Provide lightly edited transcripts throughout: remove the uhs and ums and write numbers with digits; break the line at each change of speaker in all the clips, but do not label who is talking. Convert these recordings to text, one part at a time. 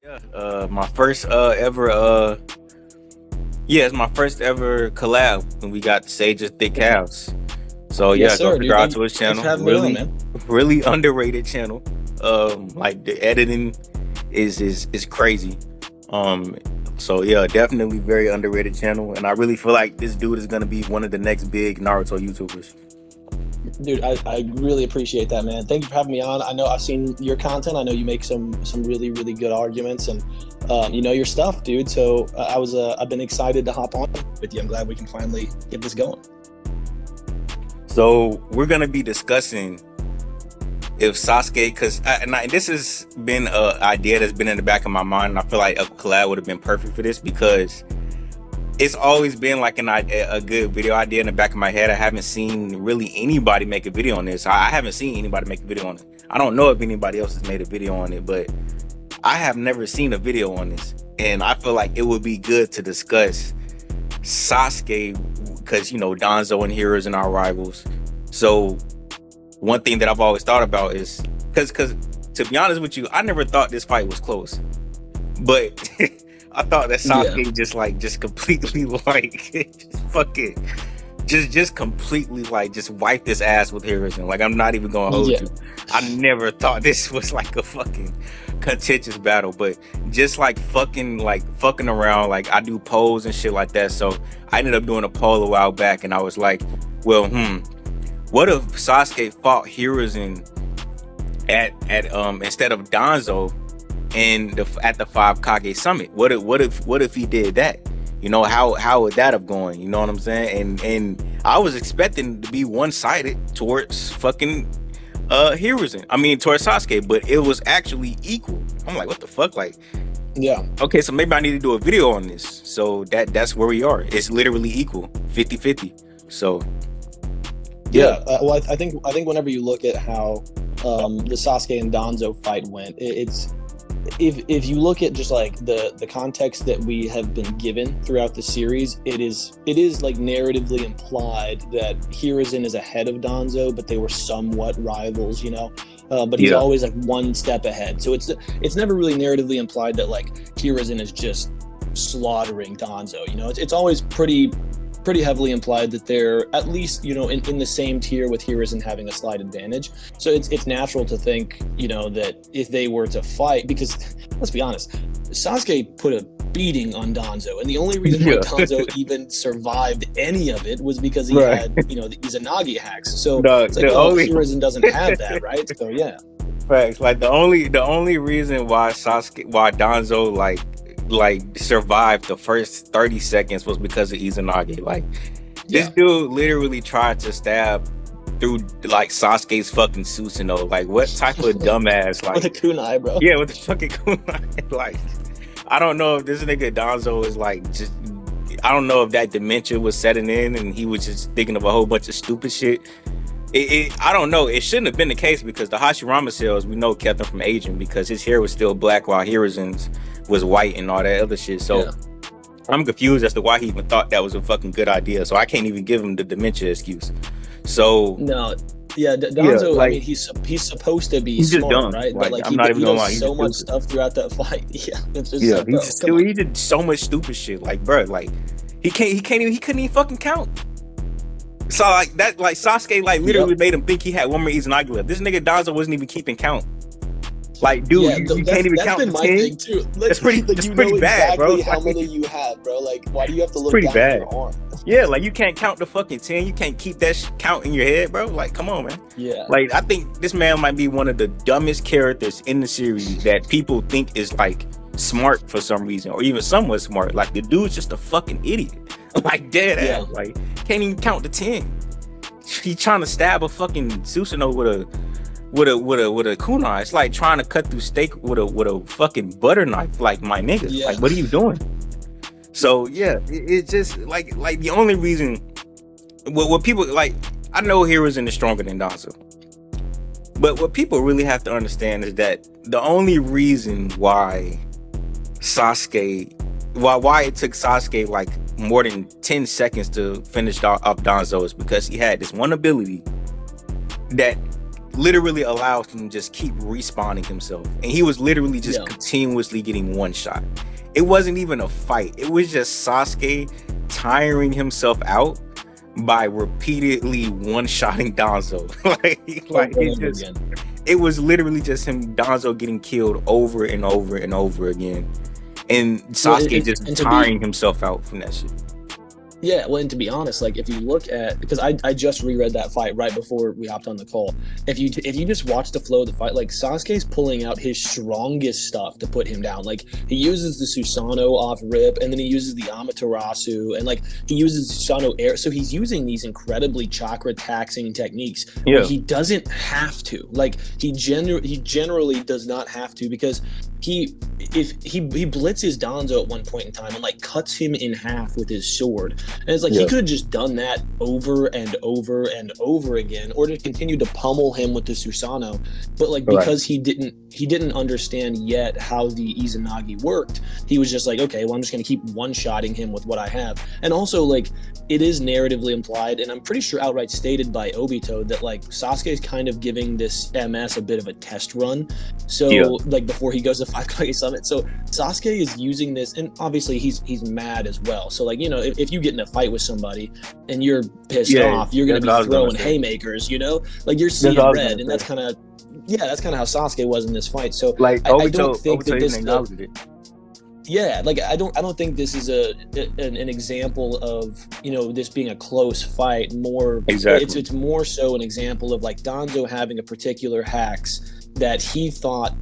Yeah, my first ever it's my first ever collab when we got the Sage of Thick Calves. So
Yes,
yeah, go
sir, dude.
subscribe to his
Thanks
channel.
for having me on,
Really,
man.
really underrated channel. Like the editing is crazy. Um, so yeah, definitely very underrated channel, and I really feel like this dude is gonna be one of the next big Naruto YouTubers.
Dude, I really appreciate that, man. Thank you for having me on. I know I've seen your content. I know you make some really really good arguments, and you know your stuff, dude. So I've been excited to hop on with you. I'm glad we can finally get this going.
So we're gonna be discussing if Sasuke, because this has been an idea that's been in the back of my mind, and I feel like a collab would have been perfect for this because it's always been like a good video idea in the back of my head. I haven't seen really anybody make a video on this. I haven't seen anybody make a video on it. I don't know if anybody else has made a video on it, but I have never seen a video on this, and I feel like it would be good to discuss Sasuke because Danzo and Hiruzen are rivals. So one thing that I've always thought about is because to be honest with you, I never thought this fight was close, but I thought that Sasuke just completely just fucking just completely just wiped this ass with Hiruzen. Like, I'm not even gonna hold you. I never thought this was like a fucking contentious battle, but just fucking around. Like, I do polls and shit like that, so I ended up doing a poll a while back, and I was like, well, what if Sasuke fought Hiruzen at instead of Danzo at the 5 Kage summit? What if he did that? How would that have gone? You know what I'm saying? And I was expecting to be one-sided towards fucking Hiruzen. I mean, towards Sasuke, but it was actually equal. I'm like, what the fuck? Like,
Yeah.
okay, so maybe I need to do a video on this. So that's where we are. It's literally equal, 50-50. So
Yeah. Well, I think whenever you look at how the Sasuke and Danzo fight went, it's if you look at just like the context that we have been given throughout the series, it is like narratively implied that Hiruzen is ahead of Danzo, but they were somewhat rivals, but he's always like one step ahead. So it's never really narratively implied that like Hiruzen is just slaughtering Danzo. It's always pretty heavily implied that they're at least in the same tier, with Hiruzen having a slight advantage. So it's natural to think that if they were to fight, because let's be honest, Sasuke put a beating on Danzo, and the only reason why Danzo even survived any of it was because he had the Izanagi hacks. So it's like, Hiruzen doesn't have that, right? So yeah,
facts. Like the only reason why Danzo survived the first 30 seconds was because of Izanagi. Like, this dude literally tried to stab through like Sasuke's fucking Susanoo. Like, what type of dumbass, like,
with a kunai, bro?
Yeah, with the fucking kunai. Like, I don't know if this nigga Danzo is I don't know if that dementia was setting in and he was just thinking of a whole bunch of stupid shit. I don't know. It shouldn't have been the case, because the Hashirama cells, we know, kept him from aging because his hair was still black while Hiruzen's was white and all that other shit. So I'm confused as to why he even thought that was a fucking good idea. So I can't even give him the dementia excuse. So
no, Danzo, I mean, he's supposed to be smart, dumb, right? But like, he does so much stuff throughout that fight. Yeah, it's just
he did so much stupid shit. Like, bro, like he couldn't even fucking count. So like that, like Sasuke literally made him think he had one more Izanagi left. This nigga Danzo wasn't even keeping count. Like, dude, you can't even count to 10. Too.
That's
pretty bad, bro.
How many you have, bro? Like, why do you have to look down at your arm?
Yeah, like, you can't count the fucking 10. You can't keep that count in your head, bro. Like, come on, man.
Yeah.
Like, I think this man might be one of the dumbest characters in the series that people think is like smart for some reason, or even somewhat smart. Like, the dude's just a fucking idiot. Like, dead ass. Like, can't even count to 10. He trying to stab a fucking Susanoo with a kunai. It's like trying to cut through steak with a fucking butter knife. Like, my nigga. Yeah. Like, what are you doing? So yeah, it's just like the only reason what people like, I know Hiruzen is stronger than Danzo, but what people really have to understand is that the only reason why why it took Sasuke like more than 10 seconds to finish off Danzo is because he had this one ability that literally allows him to just keep respawning himself, and he was literally just continuously getting one shot. It wasn't even a fight. It was just Sasuke tiring himself out by repeatedly one-shotting Danzo. It was literally just him, Danzo, getting killed over and over and over again, and Sasuke just tiring himself out from that shit.
Yeah, well, and to be honest, like if you look at, because I just reread that fight right before we hopped on the call. If you just watch the flow of the fight, like Sasuke's pulling out his strongest stuff to put him down. Like he uses the Susanoo off rip, and then he uses the Amaterasu, and like he uses Susanoo air. So he's using these incredibly chakra taxing techniques. Yeah. He doesn't have to. Like he generally does not have to, because he blitzes Danzo at one point in time and like cuts him in half with his sword. And it's like he could have just done that over and over and over again, or to continue to pummel him with the Susanoo. But like because he didn't understand yet how the Izanagi worked, he was just like, okay, well, I'm just gonna keep one-shotting him with what I have. And also, like, it is narratively implied, and I'm pretty sure outright stated by Obito, that like Sasuke is kind of giving this MS a bit of a test run. So like before he goes to 5 Kage Summit. So Sasuke is using this, and obviously he's mad as well. So like, you know, if you get in a fight with somebody and you're pissed off, you're going to be throwing haymakers, you know, like you're seeing red, and that's kind of how Sasuke was in this fight. So like I don't think that this acknowledged it. Yeah, like I don't think this is an example of, you know, this being a close fight. More exactly, it's more so an example of like Danzo having a particular hacks that he thought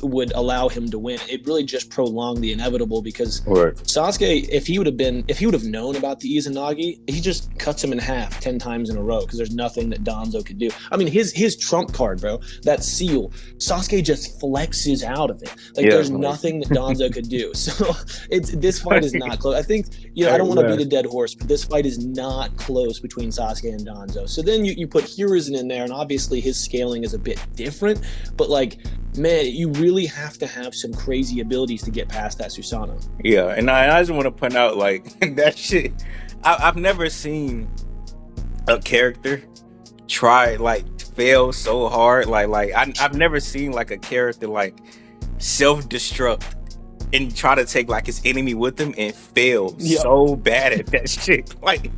would allow him to win. It really just prolonged the inevitable, because Sasuke, if he would have known about the Izanagi, he just cuts him in half 10 times in a row, because there's nothing that Danzo could do. I mean, his trump card, bro, that seal, Sasuke just flexes out of it. Like there's nothing that Danzo could do. So this fight is not close. I think, you know, I don't want to beat a dead horse, but this fight is not close between Sasuke and Danzo. So then you put Hiruzen in there, and obviously his scaling is a bit different, but like, man, you really have to have some crazy abilities to get past that Susanoo.
Yeah, and I just want to point out, like, that shit, I've never seen a character try, like, fail so hard. Like I've never seen, like, a character, like, self-destruct and try to take, like, his enemy with him and fail so bad at that shit. Like,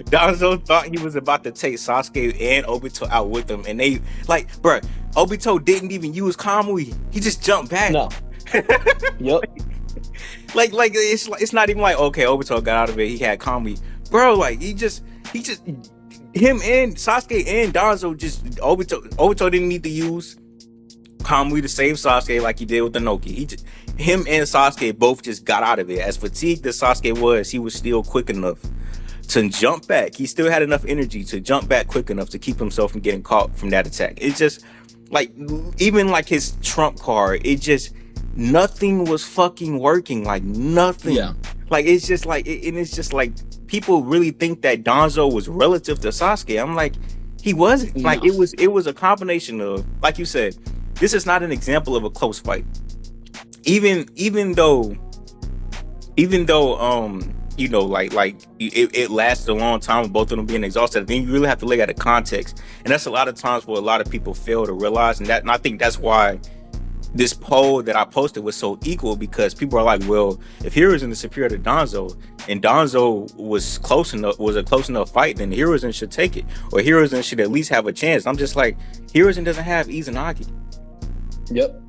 Danzo thought he was about to take Sasuke and Obito out with him, and they, like, bruh, Obito didn't even use Kamui. He just jumped back.
No. Yep.
Like it's not even like, okay, Obito got out of it, he had Kamui. Bro, like he just him and Sasuke and Danzo Obito didn't need to use Kamui to save Sasuke like he did with the Noki. Him and Sasuke both just got out of it. As fatigued as Sasuke was, he was still quick enough to jump back. He still had enough energy to jump back quick enough to keep himself from getting caught from that attack. It's just like, even like his trump card, it just, nothing was fucking working. Like nothing. Yeah. Like it's just like, and it's just like, people really think that Danzo was relative to Sasuke. I'm like, he wasn't. No. Like it was a combination of, like you said, this is not an example of a close fight. Even though you know, like it lasted a long time with both of them being exhausted. I think you really have to look at the context, and that's a lot of times where a lot of people fail to realize. And I think that's why this poll that I posted was so equal, because people are like, well, if Hiruzen is superior to Danzo, and Danzo was a close enough fight, then Hiruzen should take it, or Hiruzen should at least have a chance. I'm just like, Hiruzen doesn't have Izanagi.
Yep.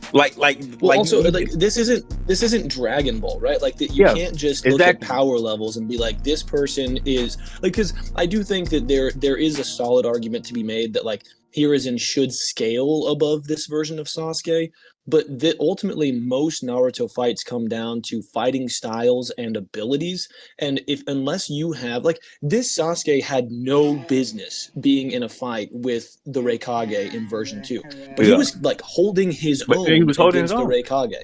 Also, this isn't Dragon Ball, right? Like you can't just look at power levels and be like, this person is like, because I do think that there is a solid argument to be made that like Hiruzen should scale above this version of Sasuke, but that ultimately most Naruto fights come down to fighting styles and abilities. And unless you have, like, this Sasuke had no business being in a fight with the Raikage in version 2, but he was like holding his own against the Raikage.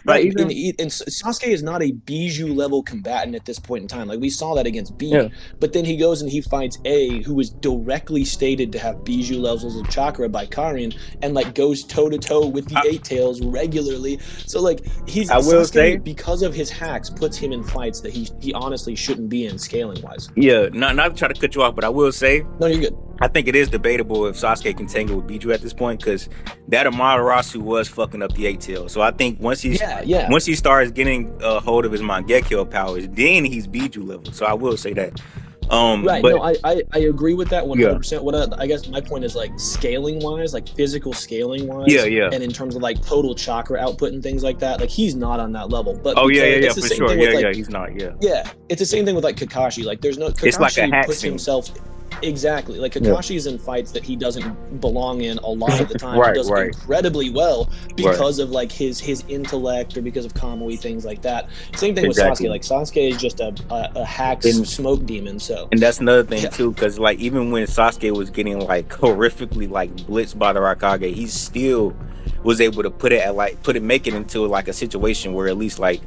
Right, and Sasuke is not a Bijou level combatant at this point in time. Like we saw that against B, but then he goes and he fights A, who was directly stated to have Bijou levels of chakra by Karin, and like goes toe to toe with the Eight Tails regularly. So like Sasuke, because of his hacks, puts him in fights that he honestly shouldn't be in scaling wise.
Yeah, not to try to cut you off, but I will say,
no, you're good.
I think it is debatable if Sasuke can tangle with Biju at this point, because that Amaterasu was fucking up the eight tail. So I think once he starts getting a hold of his Mangekyo powers, then he's Biju level. So I will say that.
Right.
But,
no, I agree with that 100%.
Yeah.
What I guess my point is, like, scaling wise, like physical scaling wise,
Yeah.
and in terms of like total chakra output and things like that, like he's not on that level. But
Oh,
because
yeah,
it's the
for
same
sure.
thing with, like,
He's not.
yeah, it's the same thing with like Kakashi. Like, there's no Kakashi
It's like a hack
puts
scene.
himself. Exactly. Like, Kakashi's in fights that he doesn't belong in a lot of the time.
Right,
He does
right.
incredibly well because of like his intellect, or because of Kamui, things like that. Same thing
Exactly.
with Sasuke. Like, Sasuke is just a hacks smoke demon. So,
And that's another thing too, because like even when Sasuke was getting like horrifically like blitzed by the Raikage, he still was able to make it into like a situation where at least like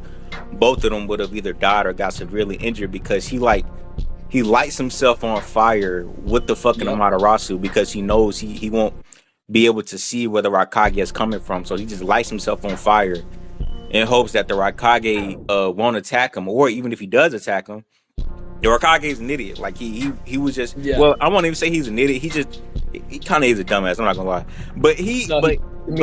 both of them would have either died or got severely injured, because he lights himself on fire with the fucking Amaterasu, because he knows he won't be able to see where the Raikage is coming from. So he just lights himself on fire in hopes that the Raikage won't attack him, or even if he does attack him, the Raikage is an idiot. Like he was just well, I won't even say he's an idiot. He kind of is a dumbass. I'm not gonna lie, but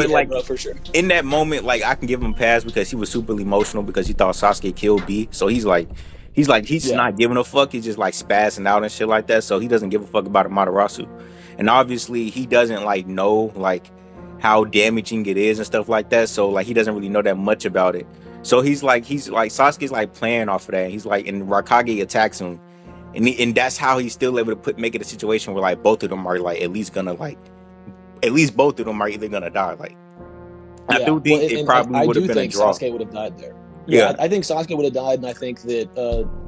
like,
bro, for sure.
In that moment, like, I can give him a pass because he was super emotional because he thought Sasuke killed B. So he's just not giving a fuck. He's just like spazzing out and shit like that. So he doesn't give a fuck about Amaterasu, and obviously he doesn't like know like how damaging it is and stuff like that. So like he doesn't really know that much about it. So he's like Sasuke's like playing off of that. He's like, and Raikage attacks him, and that's how he's still able to make it a situation where like both of them are like at least both of them are either gonna die. Like, I do think it probably would have been a draw.
Sasuke would have died there. Yeah, I think Sasuke would have died, and I think that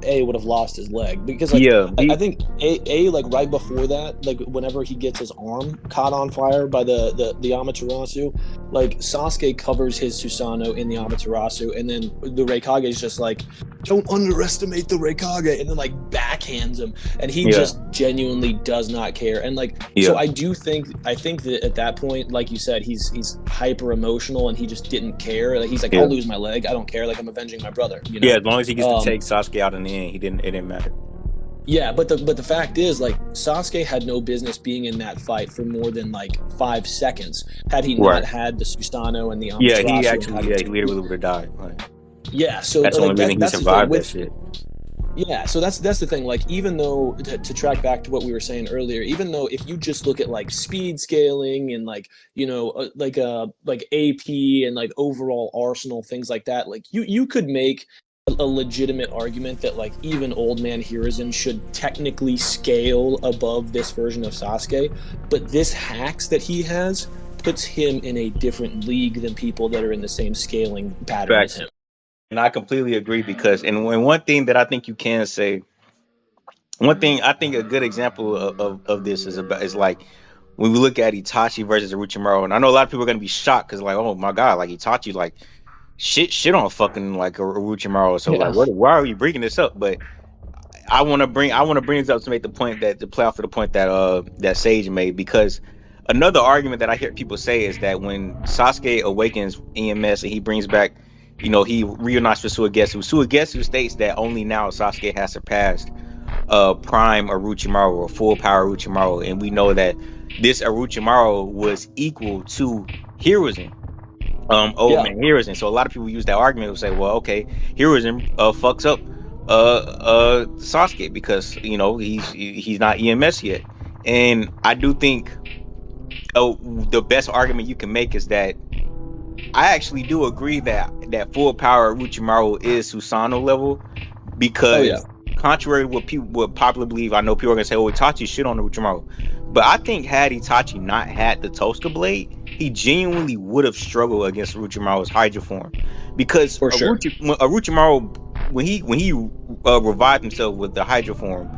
A would have lost his leg, because like, I think A like right before that, like whenever he gets his arm caught on fire by the Amaterasu, like Sasuke covers his Susanoo in the Amaterasu, and then the Raikage is just like, don't underestimate the Raikage, and then like backhands him, and he just genuinely does not care. And like, so I think that at that point, like you said, he's hyper emotional, and he just didn't care. Like, he's like, I'll lose my leg, I don't care. Like, I'm avenging my brother. You know?
Yeah, as long as he gets to take Sasuke out in the end, it didn't matter.
Yeah, but the fact is, like, Sasuke had no business being in that fight for more than like 5 seconds had he not had the Susanoo and the Amaterasu.
He literally would have died. Like,
so
that's the only reason he survived that shit.
Yeah, so that's the thing. Like, even though, to track back to what we were saying earlier, even though if you just look at like speed scaling and like, you know, like AP and like overall arsenal, things like that, like you could make a legitimate argument that like even old man Hiruzen should technically scale above this version of Sasuke, but this hacks that he has puts him in a different league than people that are in the same scaling pattern as him.
And I completely agree, because and one thing that I think you can say, one thing I think a good example of this is like when we look at Itachi versus Orochimaru, and I know a lot of people are gonna be shocked because like, oh my god, like Itachi like shit on fucking like Orochimaru. So like, why are you bringing this up? But I want to bring this up to make the point to play off of the point that Sage made, because another argument that I hear people say is that when Sasuke awakens EMS and he brings back, you know, he reunites with Suigetsu. Suigetsu states that only now Sasuke has surpassed prime Orochimaru, or full power Orochimaru, and we know that this Orochimaru was equal to Hiruzen, old man Hiruzen. So a lot of people use that argument and say, well, okay, Hiruzen fucks up Sasuke because, you know, he's not EMS yet. And I do think the best argument you can make is that I actually do agree that full power Orochimaru is Susanoo level, because contrary to what people would popularly believe, I know people are gonna say, "Oh, Itachi shit on Orochimaru," but I think had Itachi not had the Toska Blade, he genuinely would have struggled against Orochimaru's Hydra form, because Orochimaru, when he revived himself with the Hydra form,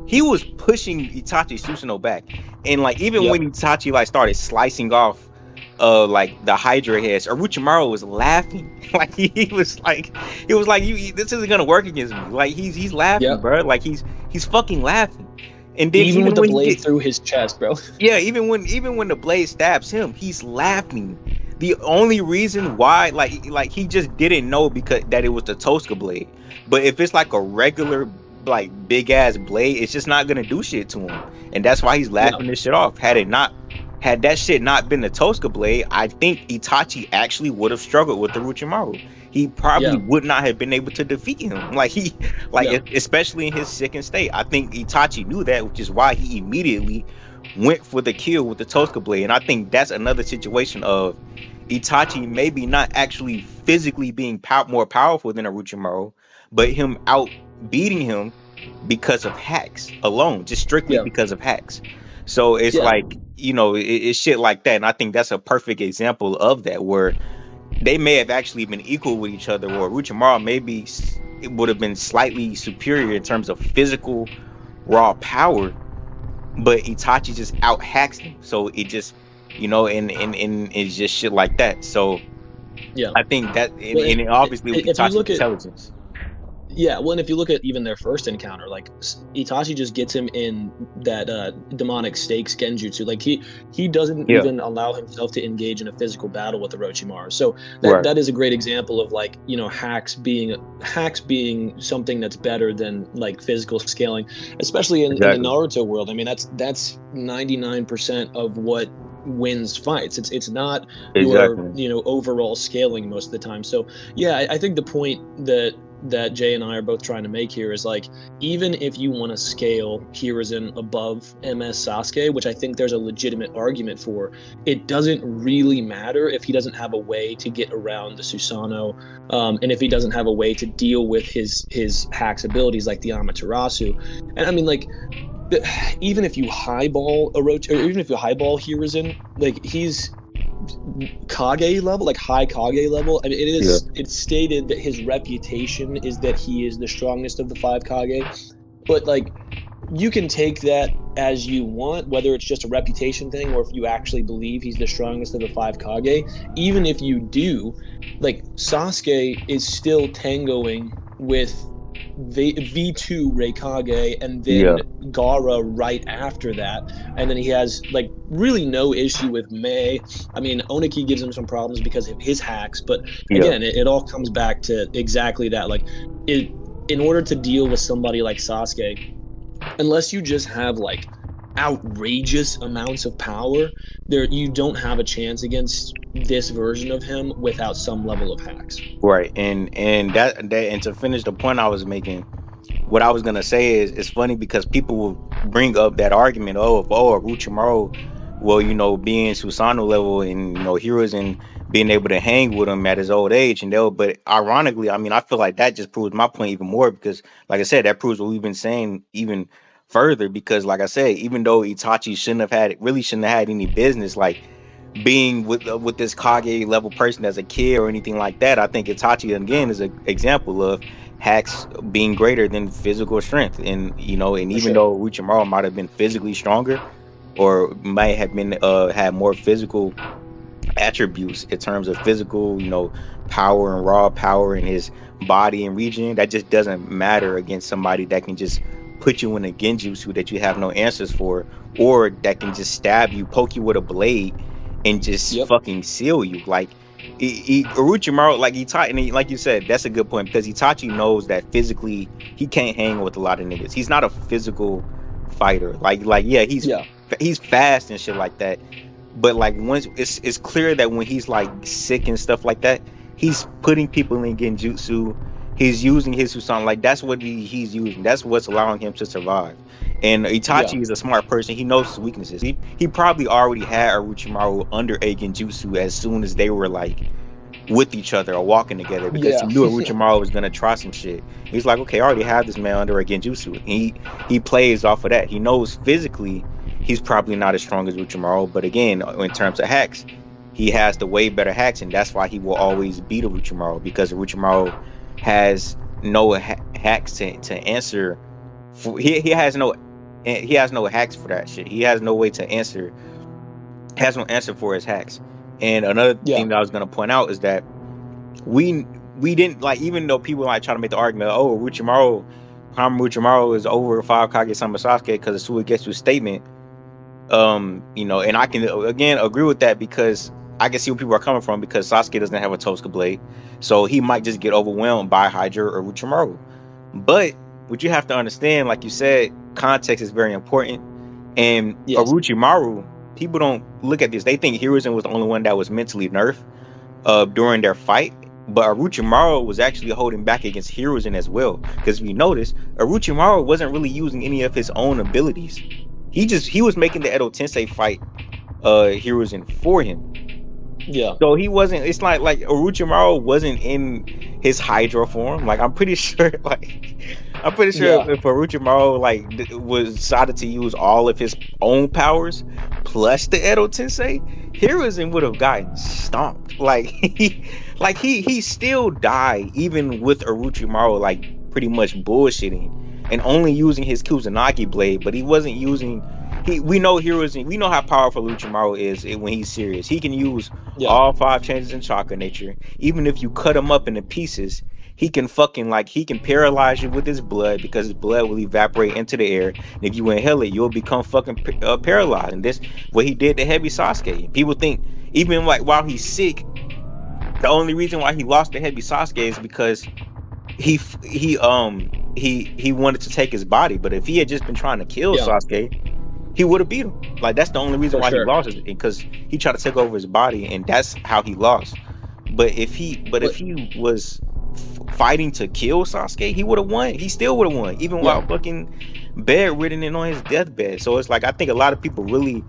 he was pushing Itachi's Susanoo back, and like even when Itachi like started slicing off like the Hydra heads, Orochimaru was laughing. Like he was like, this isn't gonna work against me. Like he's laughing, bro. Like he's fucking laughing. And then
even with the blade through his chest, bro.
Yeah, even when the blade stabs him, he's laughing. The only reason why, like he just didn't know because that it was the Toska blade. But if it's like a regular like big ass blade, it's just not gonna do shit to him, and that's why he's
Yeah.
laughing this shit off. Had that shit not been the Tosca blade, I think Itachi actually would have struggled with the Orochimaru. He probably
Yeah.
would not have been able to defeat him. Especially in his second state. I think Itachi knew that, which is why he immediately went for the kill with the Tosca blade. And I think that's another situation of Itachi maybe not actually physically being more powerful than Orochimaru, but him out beating him because of hacks alone, just strictly
Yeah.
because of hacks. So it's like, it's shit like that. And I think that's a perfect example of that, where they may have actually been equal with each other, or Orochimaru maybe it would have been slightly superior in terms of physical raw power, but Itachi just out hacks him. So it just, and it's just shit like that. So
Yeah.
I think that, and obviously with
if you
Itachi's
look at
intelligence.
Yeah, well, and if you look at even their first encounter, like Itachi just gets him in that demonic stakes genjutsu. Like he doesn't even allow himself to engage in a physical battle with Orochimaru. So that is a great example of like, hacks being something that's better than like physical scaling, especially in the Naruto world. I mean, that's 99% of what wins fights. It's not your overall scaling most of the time. So yeah, I think the point that Jay and I are both trying to make here is like, even if you want to scale Hiruzen above MS Sasuke, which I think there's a legitimate argument for, it doesn't really matter if he doesn't have a way to get around the Susanoo, and if he doesn't have a way to deal with his hacks abilities like the Amaterasu. And I mean, like, even if you highball Orochi, or even if you highball Hiruzen, like he's Kage level, like high Kage level. I mean, it's stated that his reputation is that he is the strongest of the 5 Kage, but like, you can take that as you want, whether it's just a reputation thing or if you actually believe he's the strongest of the 5 Kage. Even if you do, like, Sasuke is still tangoing with V2 Raikage and then Gaara right after that. And then he has like really no issue with Mei. I mean, Oniki gives him some problems because of his hacks, but again, it all comes back to exactly that. Like, in order to deal with somebody like Sasuke, unless you just have like outrageous amounts of power, you don't have a chance against this version of him without some level of hacks.
Right. And to finish the point I was making, what I was gonna say is, it's funny because people will bring up that argument, if Orochimaru, well, being Susanoo level and Hiruzen being able to hang with him at his old age, but ironically, I mean, I feel like that just proves my point even more, because like I said, that proves what we've been saying even further, because like I said, even though Itachi shouldn't have had any business like being with this Kage level person as a kid or anything like that, I think Itachi again is an example of hacks being greater than physical strength. And even though Orochimaru might have been physically stronger, or might have been had more physical attributes in terms of physical, power and raw power in his body and region, that just doesn't matter against somebody that can just put you in a genjutsu that you have no answers for, or that can just stab you, poke you with a blade, and just fucking seal you. Like, Orochimaru, like Itachi, and like you said, that's a good point, because Itachi knows that physically he can't hang with a lot of niggas. He's not a physical fighter. He's fast and shit like that. But like, once it's clear that when he's like sick and stuff like that, he's putting people in genjutsu. He's using his Susanoo. Like, that's what he's using. That's what's allowing him to survive. And Itachi is a smart person. He knows his weaknesses. He probably already had Orochimaru under a genjutsu as soon as they were like with each other or walking together, because he knew Orochimaru was gonna try some shit. He's like, okay, I already have this man under a genjutsu. And he plays off of that. He knows physically he's probably not as strong as Orochimaru, but again, in terms of hacks, he has the way better hacks, and that's why he will always beat Orochimaru, because Orochimaru has no hacks to answer. He has no hacks for that shit. He has no way to answer. Has no answer for his hacks. And another thing that I was gonna point out is that we didn't, like, even though people like try to make the argument, Orochimaru is over 5 Kage-sama Sasuke because of Suigetsu's statement. And I can again agree with that, because I can see where people are coming from, because Sasuke doesn't have a Tosca blade, so he might just get overwhelmed by Hydra or Orochimaru. But what you have to understand, like you said, context is very important. And
Yes.
Orochimaru, people don't look at this. They think Hiruzen was the only one that was mentally nerfed during their fight. But Orochimaru was actually holding back against Hiruzen as well. Because if you notice, Orochimaru wasn't really using any of his own abilities. He was making the Edo Tensei fight Hiruzen for him.
Yeah.
So he wasn't. It's like Orochimaru wasn't in his Hydra form. Like I'm pretty sure. I'm pretty sure
Yeah.
if Orochimaru was decided to use all of his own powers plus the Edo Tensei, Hiruzen would have gotten stomped. He still died even with Orochimaru like pretty much bullshitting and only using his Kusanagi blade, but he wasn't using. We know Hiruzen. We know how powerful Orochimaru is when he's serious. He can use all 5 changes in chakra nature. Even if you cut him up into pieces, he can he can paralyze you with his blood because his blood will evaporate into the air. And if you inhale it, you'll become fucking paralyzed. And this what he did to Heavy Sasuke. People think even like while he's sick, the only reason why he lost to Heavy Sasuke is because he wanted to take his body. But if he had just been trying to kill Sasuke, he would have beat him. Like that's the only reason why he lost is because he tried to take over his body, and that's how he lost. But if he was fighting to kill Sasuke, he would have won. He still would have won, even while fucking bedridden and on his deathbed. So it's like I think a lot of people really.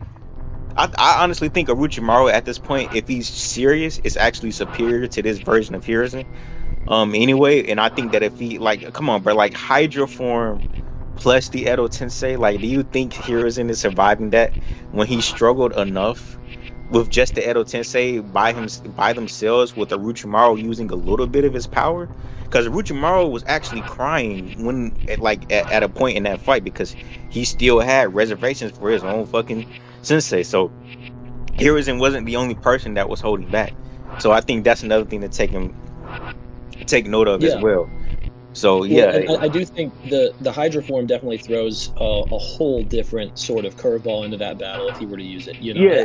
I honestly think Orochimaru at this point, if he's serious, is actually superior to this version of Hiruzen. Anyway, and I think that if he come on, bro, like Hydra form plus the Edo Tensei, like, do you think Hiruzen is surviving that when he struggled enough with just the Edo Tensei by themselves with Orochimaru using a little bit of his power? Because Orochimaru was actually crying when at a point in that fight because he still had reservations for his own fucking sensei. So Hiruzen wasn't the only person that was holding back. So I think that's another thing to take note of as well. So
I do think the Hydra form definitely throws a whole different sort of curveball into that battle if he were to use it.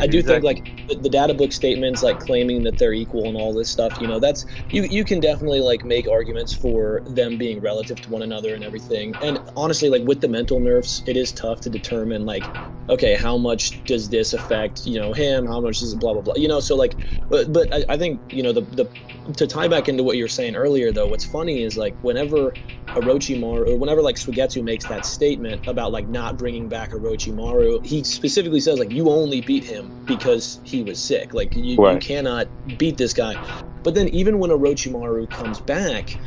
I do think like the data book statements like claiming that they're equal and all this stuff. That's you can definitely like make arguments for them being relative to one another and everything. And honestly, like with the mental nerfs, it is tough to determine like, okay, how much does this affect him? How much does it blah blah blah? So like, but I think the to tie back into what you were saying earlier though, what's funny is like whenever Orochimaru, or whenever like Suigetsu makes that statement about like not bringing back Orochimaru, he specifically says like you only beat him because he was sick. Like you cannot beat this guy. But then even when Orochimaru comes back,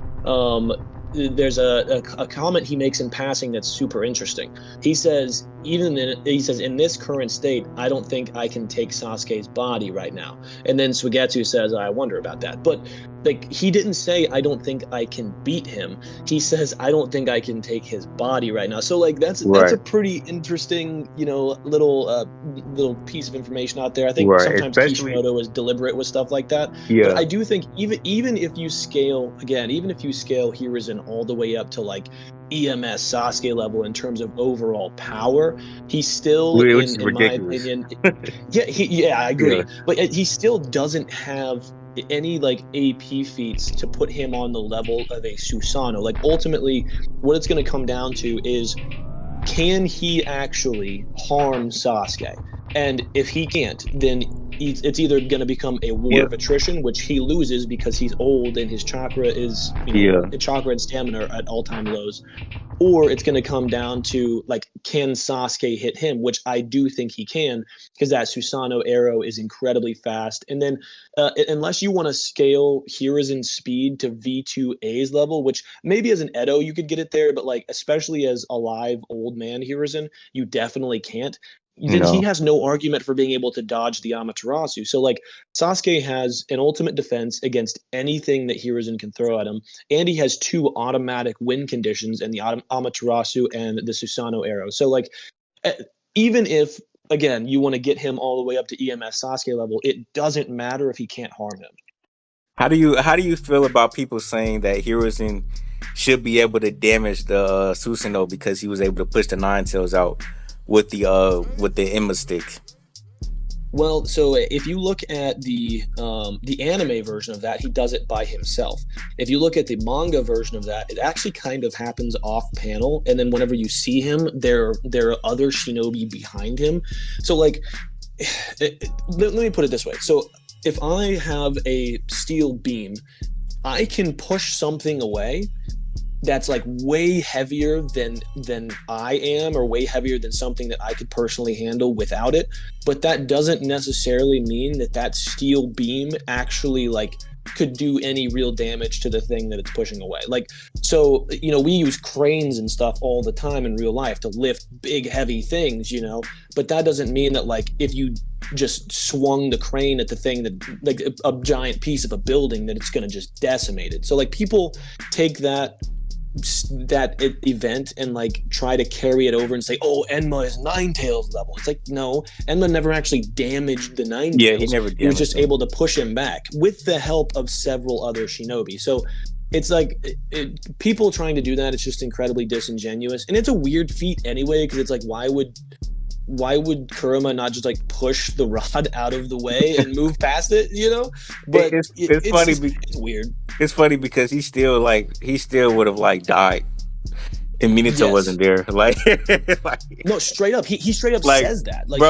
there's a comment he makes in passing that's super interesting. He says in this current state, I don't think I can take Sasuke's body right now. And then Suigetsu says, I wonder about that. But like he didn't say I don't think I can beat him. He says I don't think I can take his body right now. So like that's a pretty interesting little piece of information out there. I think sometimes Kishimoto is deliberate with stuff like that. But I do think even if you scale Hiruzen all the way up to like EMS Sasuke level in terms of overall power, he's still in my opinion I agree. But he still doesn't have any like AP feats to put him on the level of a Susanoo. Like ultimately what it's going to come down to is, can he actually harm Sasuke? And if he can't, then it's either going to become a war of attrition, which he loses because he's old and his chakra is chakra and stamina are at all-time lows, or it's going to come down to like, can Sasuke hit him, which I do think he can, because that Susanoo arrow is incredibly fast. And then unless you want to scale Hiruzen's speed to V2A's level, which maybe as an Edo you could get it there, but like especially as a live old man Hiruzen, you definitely can't. Then he has no argument for being able to dodge the Amaterasu. So like Sasuke has an ultimate defense against anything that Hiruzen can throw at him, and he has 2 automatic win conditions in the Amaterasu and the Susanoo arrow. So like even if again you want to get him all the way up to EMS Sasuke level, it doesn't matter if he can't harm him.
How do you feel about people saying that Hiruzen should be able to damage the Susanoo because he was able to push the Nine Tails out with the Enma stick?
Well, so if you look at the anime version of that, he does it by himself. If you look at the manga version of that, it actually kind of happens off panel, and then whenever you see him, there are other shinobi behind him. So like, let me put it this way. So if I have a steel beam, I can push something away that's like way heavier than I am, or way heavier than something that I could personally handle without it. But that doesn't necessarily mean that that steel beam actually like could do any real damage to the thing that it's pushing away. Like, so, you know, we use cranes and stuff all the time in real life to lift big heavy things, you know, but that doesn't mean that like if you just swung the crane at the thing that like a giant piece of a building, that it's going to just decimate it. So like people take that event and like try to carry it over and say, oh, Enma is Nine Tails level. It's like, no, Enma never actually damaged the Nine Tails.
He never damaged
He was just
him.
able to push him back with the help of several other shinobi. So it's like people trying to do that, it's just incredibly disingenuous, and it's a weird feat anyway, because it's like, why would Kurama not just like push the rod out of the way and move past it, you know? But
it's funny.
It's weird.
It's funny because he still would have like died, and Minato wasn't there. Like,
no, straight up, he straight up
like,
says that. Like,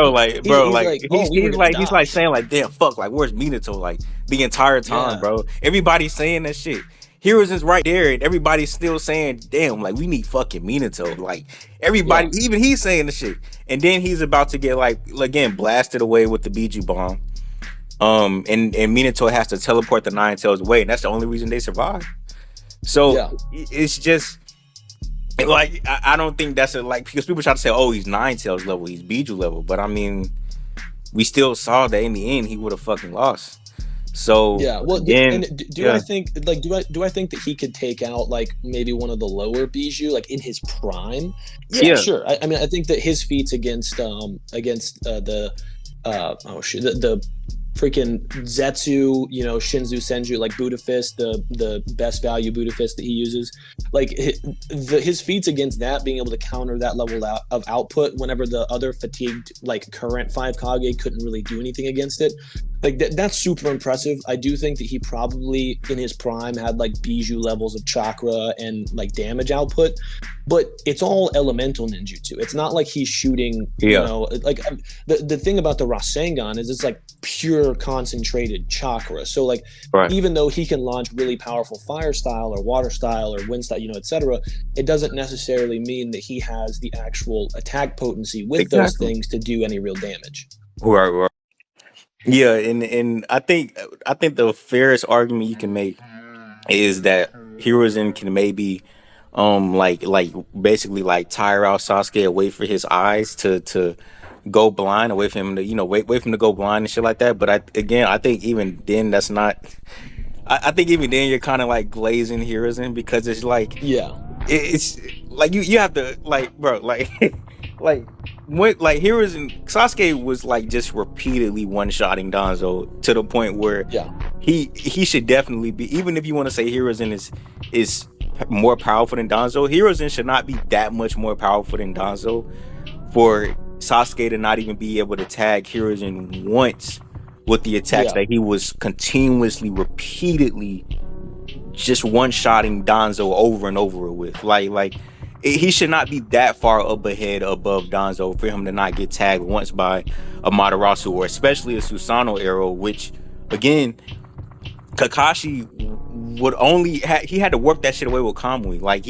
he's like saying like, damn, fuck, like, where's Minato? Like the entire time, bro. Everybody's saying that shit. Hiruzen's right there, and everybody's still saying, damn, like, we need fucking Minato. Like, everybody, even he's saying the shit. And then he's about to get, like, again, blasted away with the Biju bomb. And Minato has to teleport the Nine Tails away, and that's the only reason they survive. So, it's just, like, I don't think that's because people try to say, oh, he's Nine Tails level, he's Biju level. But, I mean, we still saw that in the end, he would have fucking lost. So
well, I think that he could take out like maybe one of the lower Bijou like in his prime? Yeah. Sure. I mean, I think that his feats against the freaking Zetsu, you know, Shinzu Senju, like Buddha Fist, the best value Buddha Fist that he uses, like his feats against that, being able to counter that level of output whenever the other fatigued like current 5 Kage couldn't really do anything against it. Like that's super impressive. I do think that he probably in his prime had like Bijou levels of chakra and like damage output, but it's all elemental ninjutsu. It's not like he's shooting, you know, like the thing about the Rasengan is it's like pure concentrated chakra. So like even though he can launch really powerful fire style or water style or wind style, you know, etc., it doesn't necessarily mean that he has the actual attack potency with those things to do any real damage.
Right. Yeah, and I think the fairest argument you can make is that Hiruzen can maybe like basically like tire out Sasuke and wait for his eyes to go blind, or wait for him to, you know, wait for him to go blind and shit like that. But I think even then that's not. I think even then you're kind of like glazing Hiruzen, because it's like it's like you have to like, bro, like like when like Hiruzen, Sasuke was like just repeatedly one-shotting Danzo to the point where he should definitely be, even if you want to say Hiruzen is more powerful than Danzo, Hiruzen should not be that much more powerful than Danzo for Sasuke to not even be able to tag Hiruzen once with the attacks that he was continuously, repeatedly just one-shotting Danzo over and over with. Like he should not be that far up ahead above Danzo for him to not get tagged once by a Madarasu, or especially a Susanoo arrow, which again Kakashi would only he had to work that shit away with Kamui. Like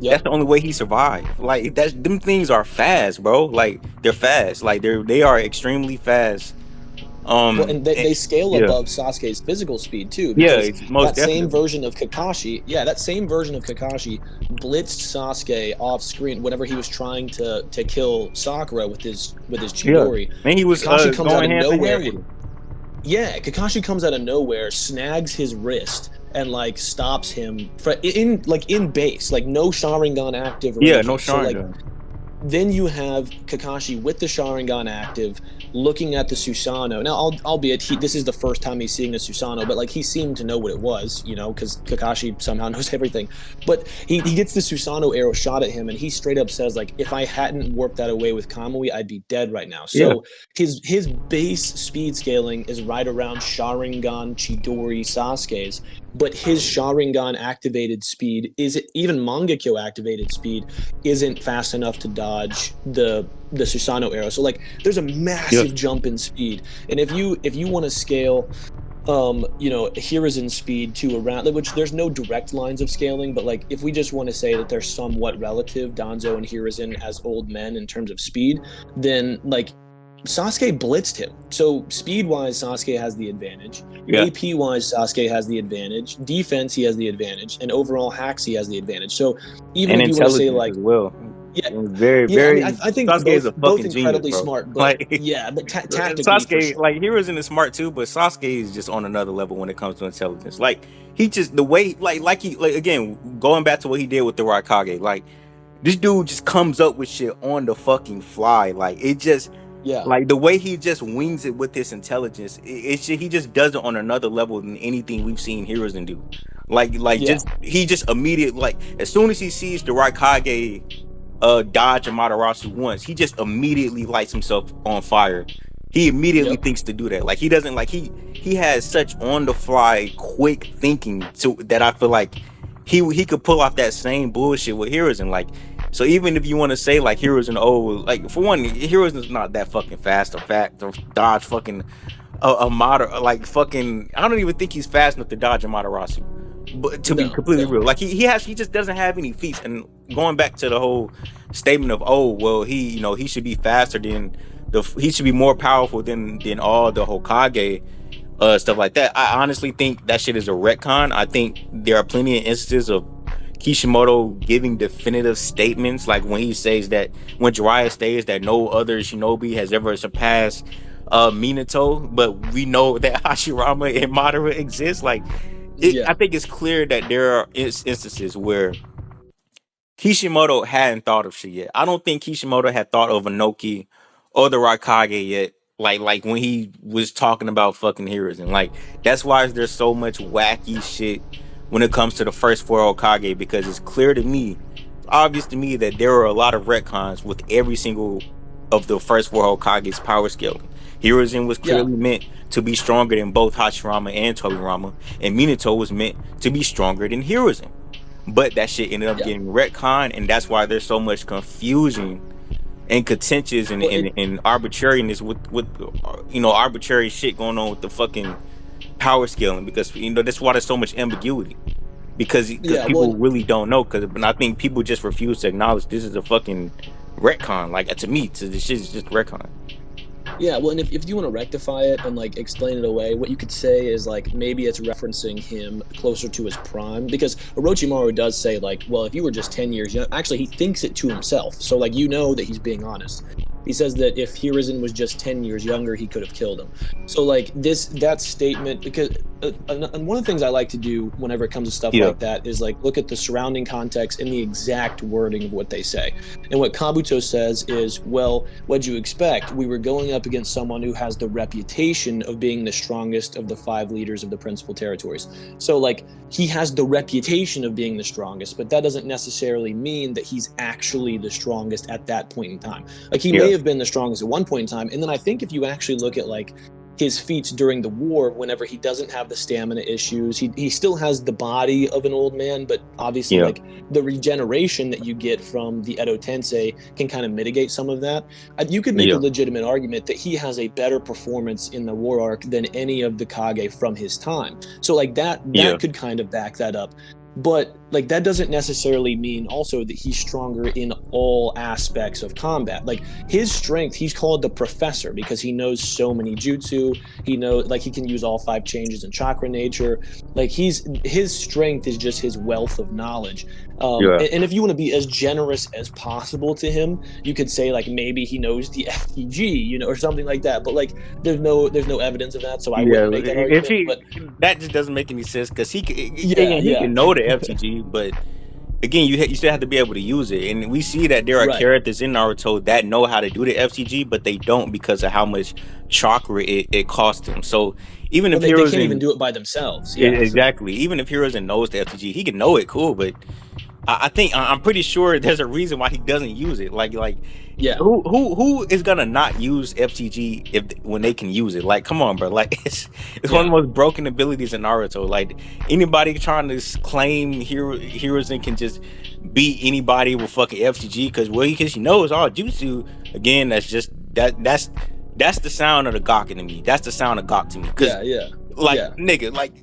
that's the only way he survived. Like them things are fast, bro. Like they're fast. Like they are extremely fast.
And they scale above Sasuke's physical speed too. Because that same version of Kakashi blitzed Sasuke off screen whenever he was trying to kill Sakura with his Chidori.
And he was
Kakashi comes out of nowhere. Kakashi comes out of nowhere, snags his wrist, and like stops him in base, like no Sharingan active. Or anything.
No Sharingan.
Then you have Kakashi with the Sharingan active, looking at the Susanoo. Now, albeit this is the first time he's seeing a Susanoo, but like he seemed to know what it was, you know, because Kakashi somehow knows everything. But he gets the Susanoo arrow shot at him, and he straight up says, like, if I hadn't warped that away with Kamui, I'd be dead right now. So his base speed scaling is right around Sharingan, Chidori, Sasuke's, but his Sharingan activated speed even Mangekyo activated speed isn't fast enough to dodge the Susanoo arrow. So like there's a massive jump in speed. And if you want to scale you know, Hiruzen's speed to around, which there's no direct lines of scaling, but like if we just want to say that they're somewhat relative, Danzo and Hiruzen as old men in terms of speed, then like Sasuke blitzed him. So speed-wise, Sasuke has the advantage. AP-wise, Sasuke has the advantage. Defense, he has the advantage. And overall hacks, he has the advantage. So even if you want to say like,
as well.
Very. I mean, I think
Sasuke is
both incredibly genius, smart, but
like,
but tactically,
Sasuke,
for sure.
like Hiruzen is smart too, but Sasuke is just on another level when it comes to intelligence. Like he just the way, like again, going back to what he did with the Raikage, like this dude just comes up with shit on the fucking fly. Like it just. Like the way he just wings it with his intelligence, he just does it on another level than anything we've seen Hiruzen do. He just immediately, like as soon as he sees the Raikage dodge Amaterasu once, he just immediately lights himself on fire. He immediately thinks to do that. Like he doesn't like he has such on the fly quick thinking that I feel like he could pull off that same bullshit with Hiruzen. Like. So even if you want to say like Hiruzen, like for one, Hiruzen's not that fucking fast or dodge fucking like fucking. I don't even think he's fast enough to dodge Amaterasu. But to be completely real, like he just doesn't have any feats. And going back to the whole statement of he should be faster than he should be more powerful than all the Hokage stuff like that. I honestly think that shit is a retcon. I think there are plenty of instances of Kishimoto giving definitive statements, like when he says that when Jiraiya states that no other shinobi has ever surpassed Minato, but we know that Hashirama and Madara exist. Like I think it's clear that there are instances where Kishimoto hadn't thought of shit yet. I don't think Kishimoto had thought of Inoki or the Raikage yet. Like when he was talking about fucking Hiruzen. Like that's why there's so much wacky shit when it comes to the first 4 Hokage, because it's clear to me, obvious to me, that there are a lot of retcons with every single of the first 4 Hokage's power scaling. Hiruzen was clearly meant to be stronger than both Hashirama and Tobirama, and Minato was meant to be stronger than Hiruzen. But that shit ended up getting retconned, and that's why there's so much confusion and contentious and arbitrariness with arbitrary shit going on with the fucking power scaling, because that's why there's so much ambiguity, because people really don't know, and I think people just refuse to acknowledge this is a fucking retcon. Like to me, this shit is just retcon.
Yeah, well, and if you want to rectify it and like explain it away, what you could say is like maybe it's referencing him closer to his prime, because Orochimaru does say like, well, if you were just 10 years young, actually he thinks it to himself, so like that he's being honest. He says that if Hiruzen was just 10 years younger, he could have killed him. So like that statement, because and one of the things I like to do whenever it comes to stuff like that is like look at the surrounding context and the exact wording of what they say. And what Kabuto says is, well, what'd you expect? We were going up against someone who has the reputation of being the strongest of the 5 leaders of the principal territories. So like he has the reputation of being the strongest, but that doesn't necessarily mean that he's actually the strongest at that point in time. Like he may have been the strongest at one point in time, and then I think if you actually look at like his feats during the war, whenever he doesn't have the stamina issues, he still has the body of an old man, but obviously like the regeneration that you get from the Edo Tensei can kind of mitigate some of that. You could make a legitimate argument that he has a better performance in the war arc than any of the Kage from his time. So like that could kind of back that up. But like that doesn't necessarily mean also that he's stronger in all aspects of combat. Like his strength, he's called the professor because he knows so many jutsu. He knows, like, he can use all 5 changes in chakra nature. Like his strength is just his wealth of knowledge. And if you want to be as generous as possible to him, you could say like maybe he knows the FTG, or something like that. But like there's no evidence of that, so I wouldn't make that argument.
That just doesn't make any sense, because he can know the FTG, but again, you still have to be able to use it, and we see that there are
Right.
characters in Naruto that know how to do the FTG, but they don't because of how much chakra it costs them. So even
Well,
if
they
heroes
can't even
in
do it by themselves. Yeah.
exactly, even if heroes in knows the FTG, he can know it, cool, but I think I'm pretty sure there's a reason why he doesn't use it. Like
Yeah.
who is gonna not use FTG if when they can use it? Like, come on, bro. Like it's one of
Yeah.
the most broken abilities in Naruto. Like anybody trying to claim heroes and can just beat anybody with fucking FTG because he knows all jutsu. Again, that's the sound of the Gok in me. That's the sound of Gok to me. Cause
Yeah. Yeah.
like
Yeah.
nigga, like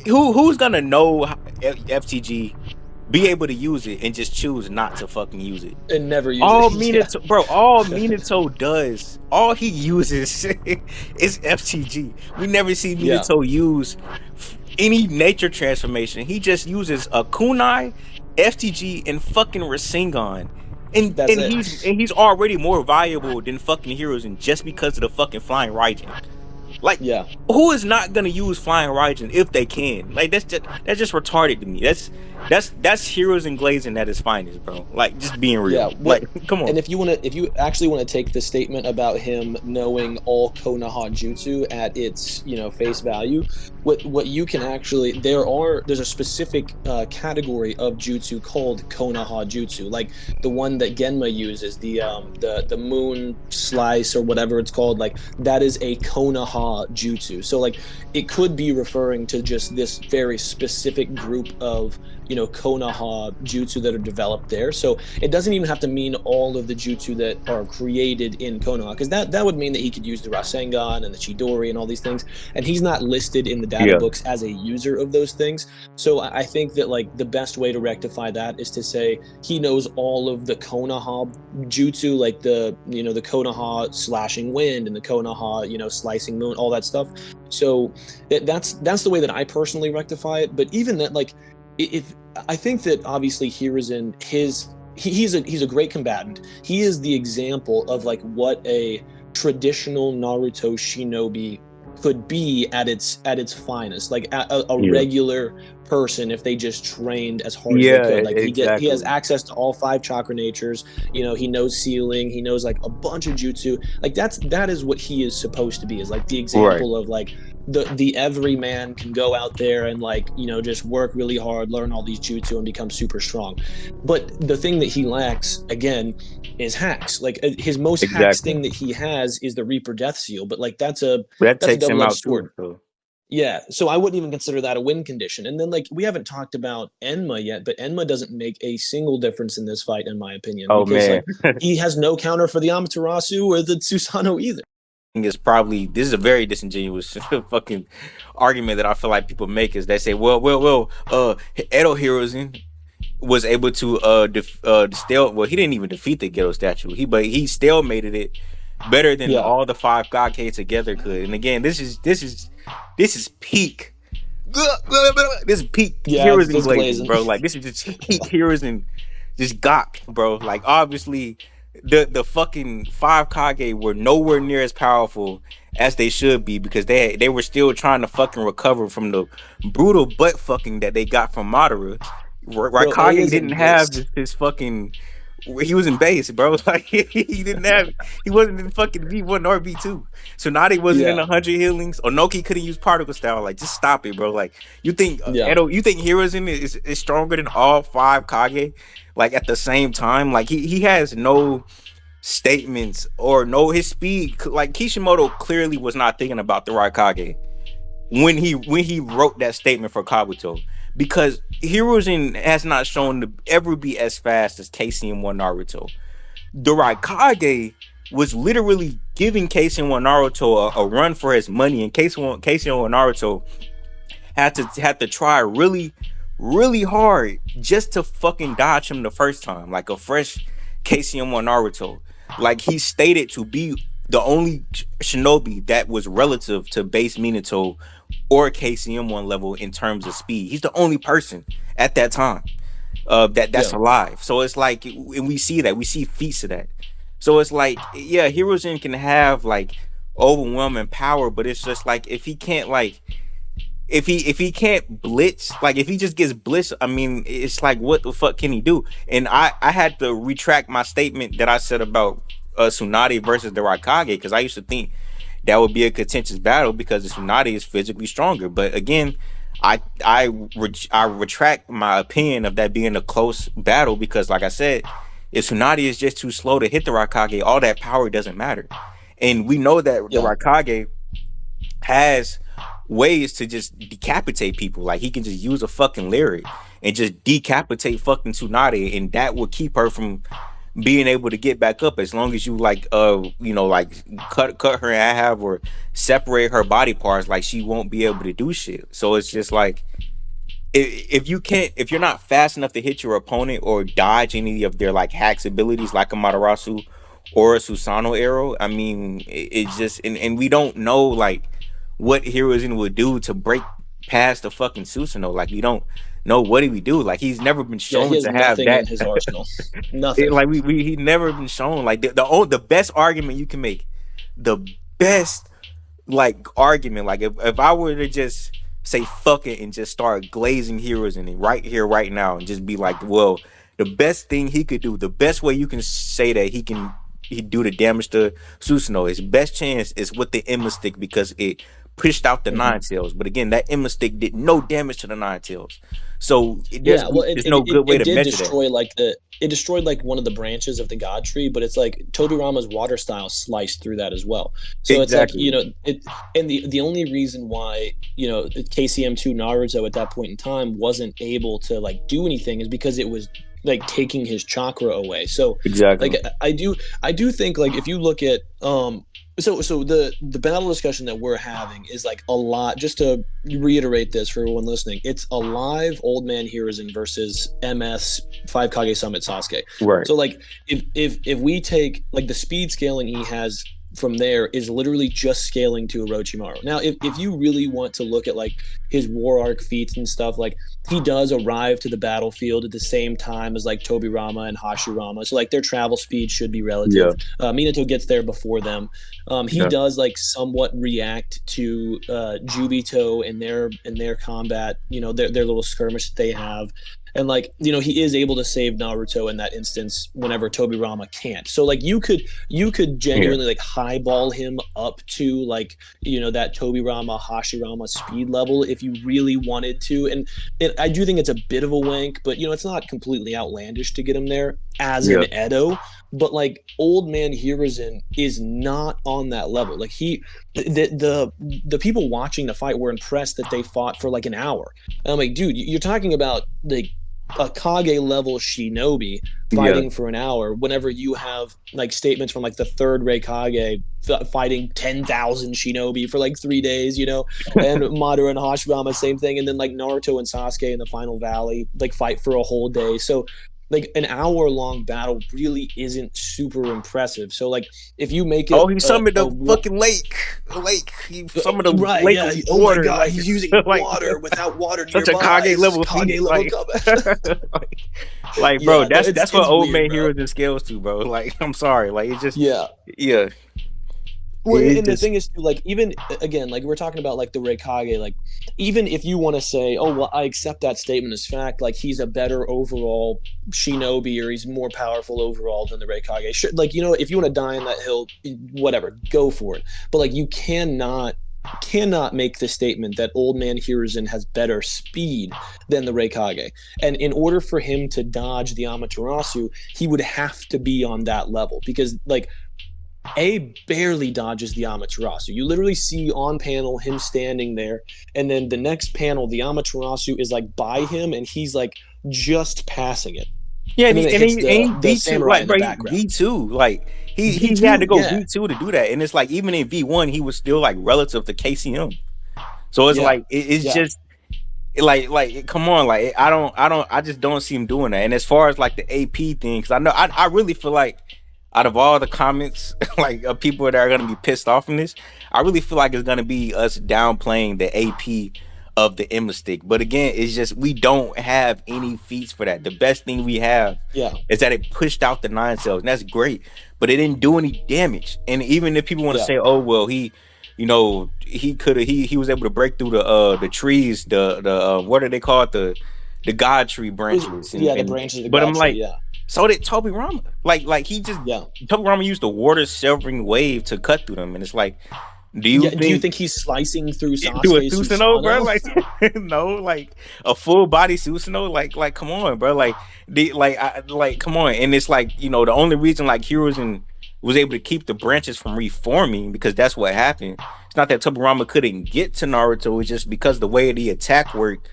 who's gonna know FTG, be able to use it, and just choose not to fucking use it?
And never use
All
it. Yeah.
Minato, bro, all Minato does, all he uses is FTG. We never see
Yeah.
Minato use any nature transformation. He just uses a kunai, FTG, and fucking Rasengan. And
That's
he's already more valuable than fucking heroes, and just because of the fucking flying Raijin. Like,
Yeah.
who is not gonna use flying Raijin if they can? Like, that's just retarded to me. That's heroes and glazing at its finest, bro. Like, just being real.
Yeah.
Like, come on.
And if you actually want to take the statement about him knowing all Konoha jutsu at its face value, what you can actually there's a specific category of jutsu called Konoha jutsu, like the one that Genma uses, the moon slice or whatever it's called. Like that is a Konoha jutsu. So like it could be referring to just this very specific group of Konoha jutsu that are developed there. So it doesn't even have to mean all of the jutsu that are created in Konoha, because that would mean that he could use the Rasengan and the Chidori and all these things, and he's not listed in the data books as a user of those things. So I think that like the best way to rectify that is to say he knows all of the Konoha jutsu, like the the Konoha slashing wind and the Konoha slicing moon, all that stuff. So that's the way that I personally rectify it. But even that, like, if I think that obviously Hiruzen, he's a great combatant. He is the example of like what a traditional Naruto shinobi could be at its finest, like a regular person if they just trained as hard as they could. Like he has access to all 5 chakra natures. He knows sealing, he knows like a bunch of jutsu. Like that is what he is supposed to be, is like the example of like the everyman can go out there and like just work really hard, learn all these jutsu and become super strong. But the thing that he lacks again is hacks. Like his most hacks thing that he has is the Reaper Death Seal, but like that's a
takes him out
sword.
too. So.
Yeah, so I wouldn't even consider that a win condition. And then like we haven't talked about Enma yet, but Enma doesn't make a single difference in this fight, in my opinion.
Oh
because
man,
like, he has no counter for the Amaterasu or the Susanoo either.
This is a very disingenuous fucking argument that I feel like people make, is they say, well, Edo Hiruzen was able to well, he didn't even defeat the Ghetto statue. But he stalemated it better than all the 5 Kage together could. And again, this is peak. This is peak Hiruzen glazing, bro. Like this is just peak Hiruzen, just Gok, bro. Like obviously the fucking 5 Kage were nowhere near as powerful as they should be, because they were still trying to fucking recover from the brutal butt fucking that they got from Madara. Right, Kage didn't have his fucking. He was in base, bro. Like he wasn't in fucking V1 or V2. So now he wasn't in 100 healings. Onoki couldn't use particle style. Like, just stop it, bro. Like, you think Edo, you think Hiruzen is stronger than all 5 Kage? Like at the same time, like he has no statements or his speed. Like Kishimoto clearly was not thinking about the Raikage when he wrote that statement for Kabuto, because Hiruzen has not shown to ever be as fast as KCM1 Naruto. The Raikage was literally giving KCM1 Naruto a run for his money, and KCM1 Naruto had to try really, really hard just to fucking dodge him the first time, like a fresh KCM1 Naruto. Like he stated to be the only shinobi that was relative to base Minato or KCM1 level in terms of speed. He's the only person at that time that's alive. So it's like, and we see feats of that. So it's like, yeah, Hiruzen can have like overwhelming power, but it's just like if he can't like if he can't blitz, like if he just gets blitz, I mean, it's like what the fuck can he do? And I had to retract my statement that I said about Tsunade versus the Raikage, because I used to think that would be a contentious battle because the Tsunade is physically stronger. But again, I retract my opinion of that being a close battle, because like I said, if Tsunade is just too slow to hit the Raikage, all that power doesn't matter. And we know that the
Yeah.
Raikage has ways to just decapitate people. Like he can just use a fucking lyric and just decapitate fucking Tsunade, and that will keep her from being able to get back up, as long as you like like cut her in half or separate her body parts. Like she won't be able to do shit. So it's just like, if you're not fast enough to hit your opponent or dodge any of their like hacks abilities, like a Matarasu or a Susanoo arrow, I mean, it's just, and we don't know like what Hiruzen would do to break past the fucking Susanoo. Like we don't know what he would do. Like he's never been
Yeah, he
shown
has
to have
nothing
that.
in his arsenal. Nothing.
Like he never been shown. Like the best argument you can make, the best like argument, like if I were to just say fuck it and just start glazing heroes in it right here right now, and just be like, well, the best thing he could do, the best way you can say that he do the damage to Susanoo, his best chance is with the Enma stick, because it pushed out the nine tails. But again, that Enma stick did no damage to the nine tails. So
Yeah, well,
there's no good way
it
to
did
measure that.
destroy it destroyed like one of the branches of the god tree, but it's like Tobirama's water style sliced through that as well. So it's like,
Exactly.
and the only reason why, KCM2 Naruto at that point in time wasn't able to like do anything is because it was like taking his chakra away. So
Exactly.
like I do think, like, if you look at so the battle discussion that we're having is like a lot. Just to reiterate this for everyone listening, it's a live Old Man Hiruzen versus MS 5 Kage Summit Sasuke.
Right.
So like if we take like the speed scaling he has from there is literally just scaling to Orochimaru. Now, if you really want to look at like his war arc feats and stuff, like he does arrive to the battlefield at the same time as like Tobirama and Hashirama, so like their travel speed should be relative. Minato gets there before them. He does like somewhat react to Jubito and their combat, their little skirmish that they have. And like, he is able to save Naruto in that instance whenever Tobirama can't. So like you could genuinely like highball him up to like, that Tobirama Hashirama speed level if you really wanted to. And I do think it's a bit of a wank, but it's not completely outlandish to get him there as an Edo. But like Old Man Hiruzen is not on that level. Like the people watching the fight were impressed that they fought for like an hour. And I'm like, dude, you're talking about like a Kage level shinobi fighting for an hour whenever you have like statements from like the third Kage fighting 10,000 shinobi for like 3 days, and Madara and Hashirama, same thing. And then like Naruto and Sasuke in the final valley like fight for a whole day. So like an hour-long battle really isn't super impressive. So like if you make it,
he summoned the fucking lake. He summoned the lake of
oh
water.
My God,
like,
he's using
like,
water without water
such
nearby.
a Kage level
Kage
feat.
level
Like, like, bro,
Yeah,
that's what Old Man
weird,
Hiruzen scales to, bro. Like, I'm sorry, like it's just
Yeah. Well,
It
and the
just-
thing is, too, like, even again, like we're talking about like the Kage, like even if you want to say, oh well, I accept that statement as fact, like he's a better overall shinobi or he's more powerful overall than the Kage. Sure, like if you want to die on that hill, whatever, go for it. But like you cannot make the statement that Old Man Hiruzen has better speed than the Kage. And in order for him to dodge the Amaterasu, he would have to be on that level, because like barely dodges the Amaterasu. You literally see on panel him standing there, and then the next panel the Amaterasu is like by him and he's like just passing it.
Yeah, and
then it hits
he
the
V2,
samurai
like,
in the
bro,
background.
V2, like he
V2,
had to go
yeah.
V2 to do that, and it's like even in V1 he was still like relative to KCM. So it's
Yeah.
like it's
Yeah.
just like come on, like I just don't see him doing that. And as far as like the AP thing, because I really feel like out of all the comments like of people that are gonna be pissed off from this, I really feel like it's gonna be us downplaying the AP of the Enma stick. But again, it's just we don't have any feats for that. The best thing we have is that it pushed out the nine cells, and that's great, but it didn't do any damage. And even if people want to say, oh well, he he was able to break through the trees, the what are they called, the god tree branches,
The branches of the
but
god
I'm
tree.
like,
Yeah,
so did Tobirama. Like he just
yeah.
Tobirama used the water severing wave to cut through them, and it's like, do you
Yeah, do you
think
think he's slicing through
do a
Sasuke's
Susanoo, bro?
Susanoo?
Like, no, like a full body Susanoo, like come on, bro. Like like come on, and it's like, the only reason like Hiruzen was able to keep the branches from reforming, because that's what happened. It's not that Tobirama couldn't get to Naruto; it's just because the way the attack worked,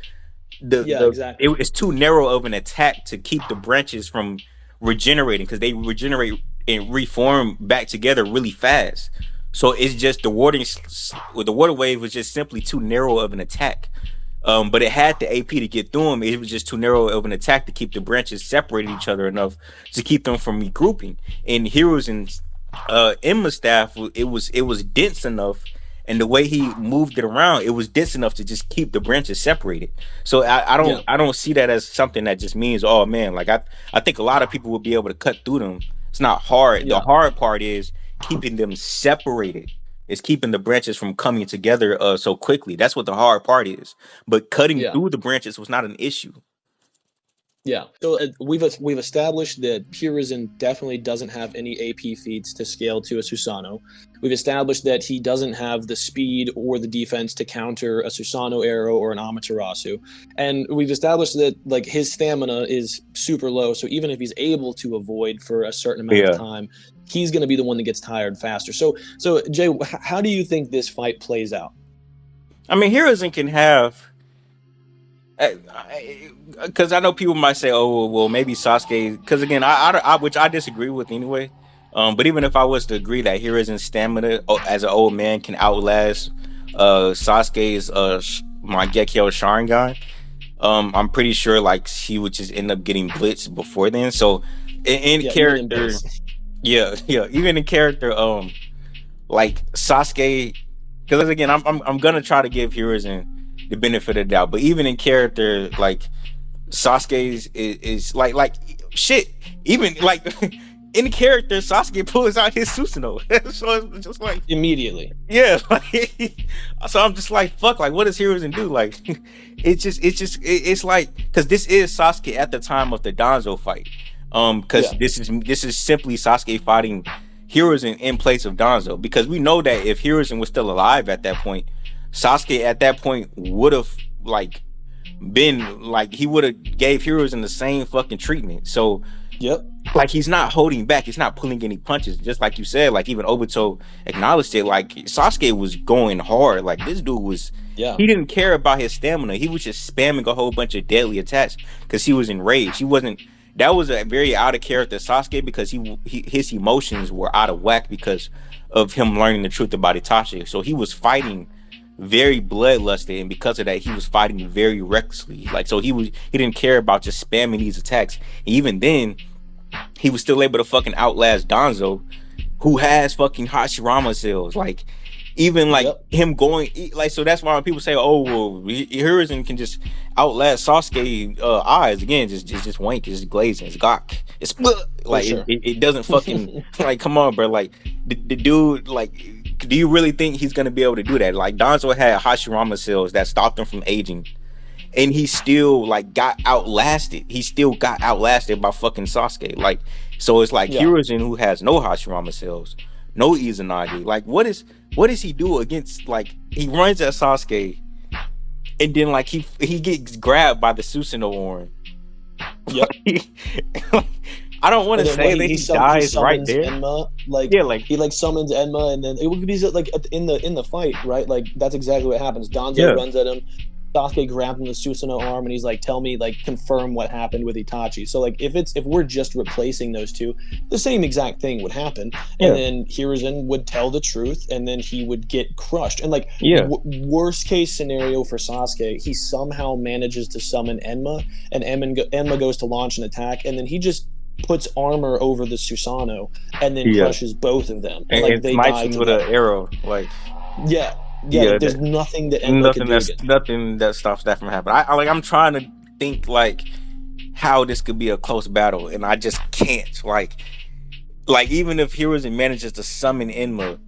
Yeah, exactly.
it's too narrow of an attack to keep the branches from regenerating, because they regenerate and reform back together really fast. So it's just the water wave was just simply too narrow of an attack. But it had the AP to get through them. It was just too narrow of an attack to keep the branches separated each other enough to keep them from regrouping. And Heroes and Enma staff, it was dense enough, and the way he moved it around, it was dense enough to just keep the branches separated. So
Yeah,
I don't see that as something that just means, oh man, like I think a lot of people will be able to cut through them. It's not hard. The
yeah,
hard part is keeping them separated. It's keeping the branches from coming together so quickly. That's what the hard part is. But cutting
yeah.
through the branches was not an issue.
Yeah, so we've established that Hiruzen definitely doesn't have any AP feats to scale to a Susanoo. We've established that he doesn't have the speed or the defense to counter a Susanoo arrow or an Amaterasu, and we've established that like his stamina is super low. So even if he's able to avoid for a certain amount of
Yeah.
time, he's going to be the one that gets tired faster. So Jay, how do you think this fight plays out?
I mean, Hiruzen can have, because I know people might say, "Oh, well, maybe Sasuke." Because again, which I disagree with anyway. But even if I was to agree that Hiruzen's stamina as an old man can outlast Sasuke's Mangekyo Sharingan, I'm pretty sure like he would just end up getting blitzed before then. So in
Yeah, even in
character,
base.
yeah, even in character, like Sasuke, because again, I'm gonna try to give Hiruzen the benefit of the doubt, but even in character, like Sasuke is like shit. Even like in character, Sasuke pulls out his Susanoo, so it's just like
Immediately.
yeah. Like, so I'm just like fuck. Like what does Hiruzen do? Like it's like, because this is Sasuke at the time of the Danzo fight. Because
Yeah.
this is simply Sasuke fighting Hiruzen in place of Danzo, because we know that if Hiruzen was still alive at that point, Sasuke at that point would have like been like, he would have gave Hiruzen the same fucking treatment. So
Yep.
like he's not holding back, he's not pulling any punches. Just like you said, like even Obito acknowledged it. Like Sasuke was going hard. Like this dude was,
Yeah.
he didn't care about his stamina. He was just spamming a whole bunch of deadly attacks because he was enraged. He wasn't. That was a very out of character Sasuke, because his emotions were out of whack because of him learning the truth about Itachi. So he was fighting very bloodlusted, and because of that, he was fighting very recklessly. Like so, he didn't care about just spamming these attacks. And even then, he was still able to fucking outlast Danzo, who has fucking Hashirama cells. Like even like
Yep.
him going like, so that's why when people say, oh well, Hiruzen can just outlast Sasuke eyes, again, just wink, it's glazing, it's gawk, it's like
sure.
it doesn't fucking like, come on bro, like the dude, like do you really think he's gonna be able to do that? Like Danzo had Hashirama cells that stopped him from aging, and he still like got outlasted. He still got outlasted by fucking Sasuke. Like, so it's like
Yeah.
Hiruzen, who has no Hashirama cells, no Izanagi. Like, what does he do against, like, he runs at Sasuke, and then like he gets grabbed by the Susanoo horn.
Yep.
I don't want to say that he dies right
summons
there.
Enma, like
Yeah, like
he like summons Enma, and then it would be like in the fight, right? Like that's exactly what happens. Danzo
Yeah.
runs at him. Sasuke grabs him the Susanoo arm, and he's like, "Tell me, like, confirm what happened with Itachi." So like, if we're just replacing those two, the same exact thing would happen,
Yeah.
and then Hiruzen would tell the truth, and then he would get crushed. And like,
Yeah.
worst case scenario for Sasuke, he somehow manages to summon Enma, and Enma goes to launch an attack, and then he just puts armor over the Susanoo, and then
Yeah.
crushes both of them,
and
like
it
they
smites
die
him with
together.
an arrow. Like
Yeah.
Yeah,
Like, there's nothing that Enma can do against.
nothing that stops that from happening. I'm trying to think like how this could be a close battle, and I just can't. Like even if Hiruzen manages to summon Enma,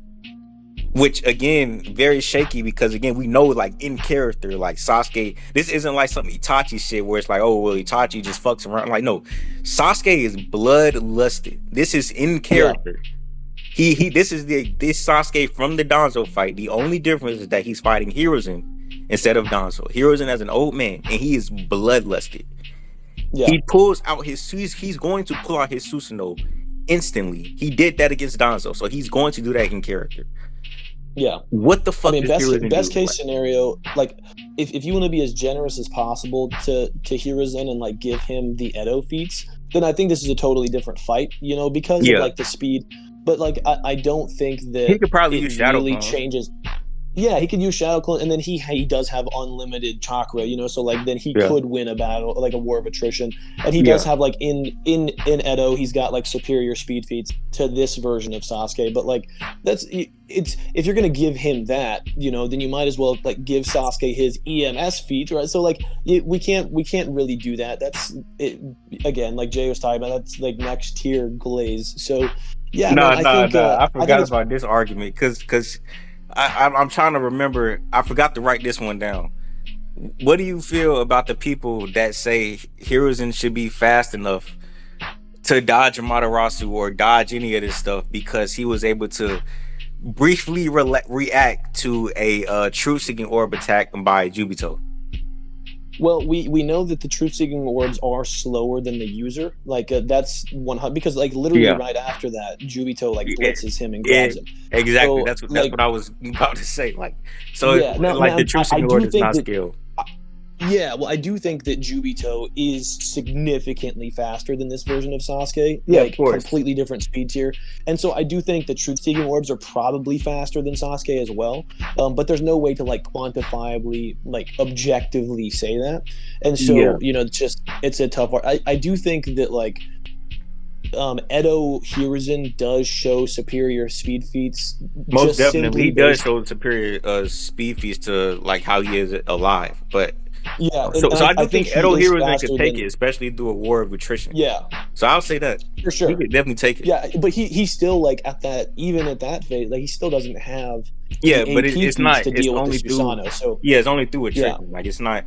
which again very shaky because again we know like in character like Sasuke, this isn't like some Itachi shit where it's like, oh well, Itachi just fucks around. Like no, Sasuke is bloodlusted. This is in character. He this is this Sasuke from the Danzo fight. The only difference is that he's fighting Hiruzen instead of Danzo. Hiruzen as an old man and he is bloodlusted. He pulls out he's going to pull out his Susanoo instantly. He did that against Danzo, so he's going to do that in character.
Yeah.
What the fuck?
I mean, best case scenario, like if you want to be as generous as possible to Hiruzen and like give him the Edo feats, then I think this is a totally different fight, you know, because of like the speed. But like I don't think that
he could probably use Shadow
really changes. Yeah, he could use Shadow Clone, and then he does have unlimited chakra, you know, so like then he could win a battle, like a war of attrition, and he does have like in Edo, he's got like superior speed feats to this version of Sasuke, but like it's if you're gonna give him that, you know, then you might as well like give Sasuke his EMS feat, right? So like we can't really do that. That's it again, like Jay was talking about. That's like next tier glaze. So yeah,
I forgot about this argument because. I'm trying to remember. I forgot to write this one down. What do you feel about the people that say Hiruzen should be fast enough to dodge Amaterasu or dodge any of this stuff because he was able to briefly react to a truth-seeking orb attack by Jubito?
Well, we know that the truth-seeking orbs are slower than the user. Like that's 100 because like literally right after that, Jubito like blitzes him and grabs him.
Exactly. So, that's what I was about to say. Like so, the truth-seeking orb is not skill.
Yeah, well, I do think that Jubito is significantly faster than this version of Sasuke.
Yeah,
like completely different speed tier. And so I do think the truth-seeking orbs are probably faster than Sasuke as well. But there's no way to like quantifiably, like objectively say that. And so, you know, it's a tough part. I do think that like Edo Hiruzen does show superior speed feats.
Most definitely, he does show superior speed feats to like how he is alive, but.
Yeah,
so I do think Edo Hiruzen could take it, especially through a war of attrition.
Yeah,
so I'll say that
for sure.
He could definitely take it.
Yeah, but he's still like at that phase, like he still doesn't have.
But it's not. It's only through.
Susanoo, so
it's only through attrition. Like it's not.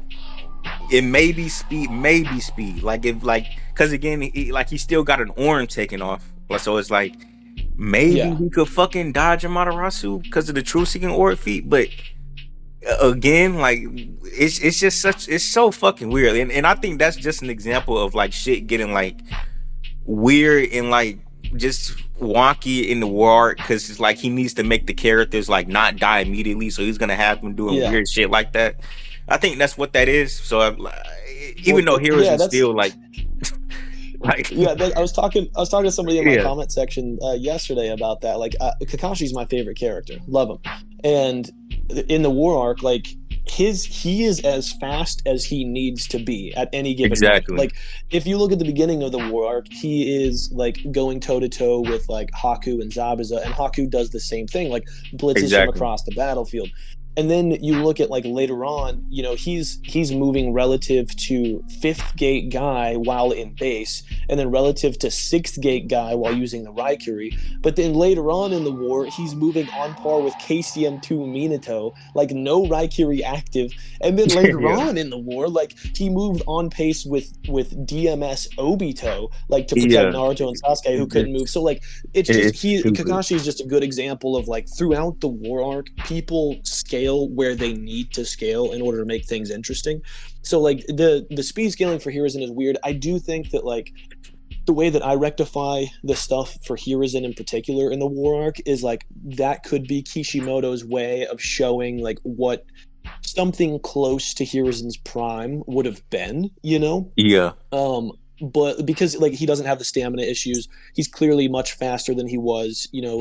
It may be speed, Like if because again, he still got an arm taken off. So it's like maybe he could fucking dodge Amaterasu because of the truth-seeking orb feat, but. Again, like it's so fucking weird, and I think that's just an example of like shit getting like weird and like just wonky in the war arc because it's like he needs to make the characters like not die immediately, so he's gonna have them doing weird shit like that. I think that's what that is. So even though Hiruzen still like.
I was talking to somebody in my comment section yesterday about that. Like Kakashi's my favorite character, love him, and in the war arc, like he is as fast as he needs to be at any given moment. Like if you look at the beginning of the war arc, he is like going toe to toe with like Haku and Zabuza, and Haku does the same thing, like blitzes him across the battlefield. And then you look at like later on, you know, he's moving relative to 5th gate guy while in base, and then relative to 6th gate guy while using the Raikiri. But then later on in the war, he's moving on par with KCM2 Minato, like no Raikiri active. And then later on in the war, like he moved on pace with DMS Obito, like to protect Naruto and Sasuke who couldn't move. So like Kakashi is just a good example of like throughout the war arc, people scale where they need to scale in order to make things interesting. So like the speed scaling for Hiruzen is weird. I do think that like the way that I rectify the stuff for Hiruzen in particular in the war arc is like that could be Kishimoto's way of showing like what something close to Hiruzen's prime would have been, you know?
Yeah.
But because like he doesn't have the stamina issues, he's clearly much faster than he was, you know,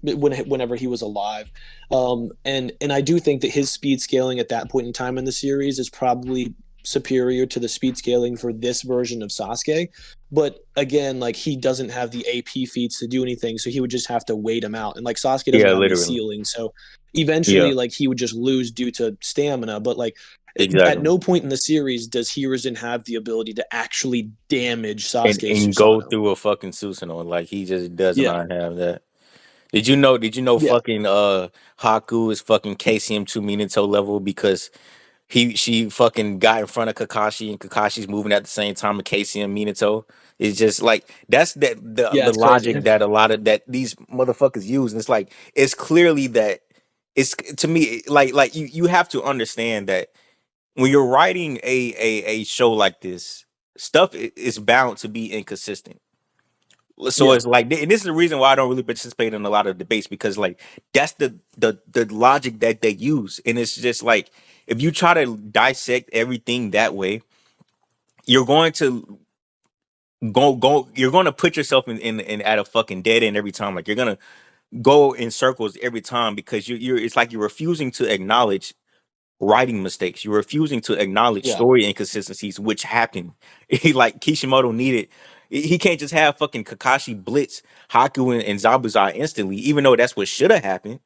whenever he was alive. And I do think that his speed scaling at that point in time in the series is probably superior to the speed scaling for this version of Sasuke. But again, like he doesn't have the AP feats to do anything, so he would just have to wait him out. And like Sasuke doesn't have the ceiling, so eventually like he would just lose due to stamina. But like at no point in the series does Hiruzen have the ability to actually damage Sasuke
and go through a fucking Susanoo. Like he just does not have that. Did you know
Yeah,
fucking Haku is fucking KCM2 Minato level because she fucking got in front of Kakashi and Kakashi's moving at the same time with KCM Minato. It's just like that's
yeah,
the
it's crazy.
logic that a lot of that these motherfuckers use. And it's like it's clearly that it's to me like you have to understand that when you're writing a show like this, stuff is bound to be inconsistent. So
Yeah,
it's like, and this is the reason why I don't really participate in a lot of debates because like that's the logic that they use, and it's just like if you try to dissect everything that way, you're going to you're going to put yourself in at a fucking dead end every time. Like you're gonna go in circles every time because you're it's like you're refusing to acknowledge writing mistakes. You're refusing to acknowledge
yeah.
story inconsistencies, which happen. Like Kishimoto needed. He can't just have fucking Kakashi blitz Haku and Zabuza instantly, even though that's what should have happened.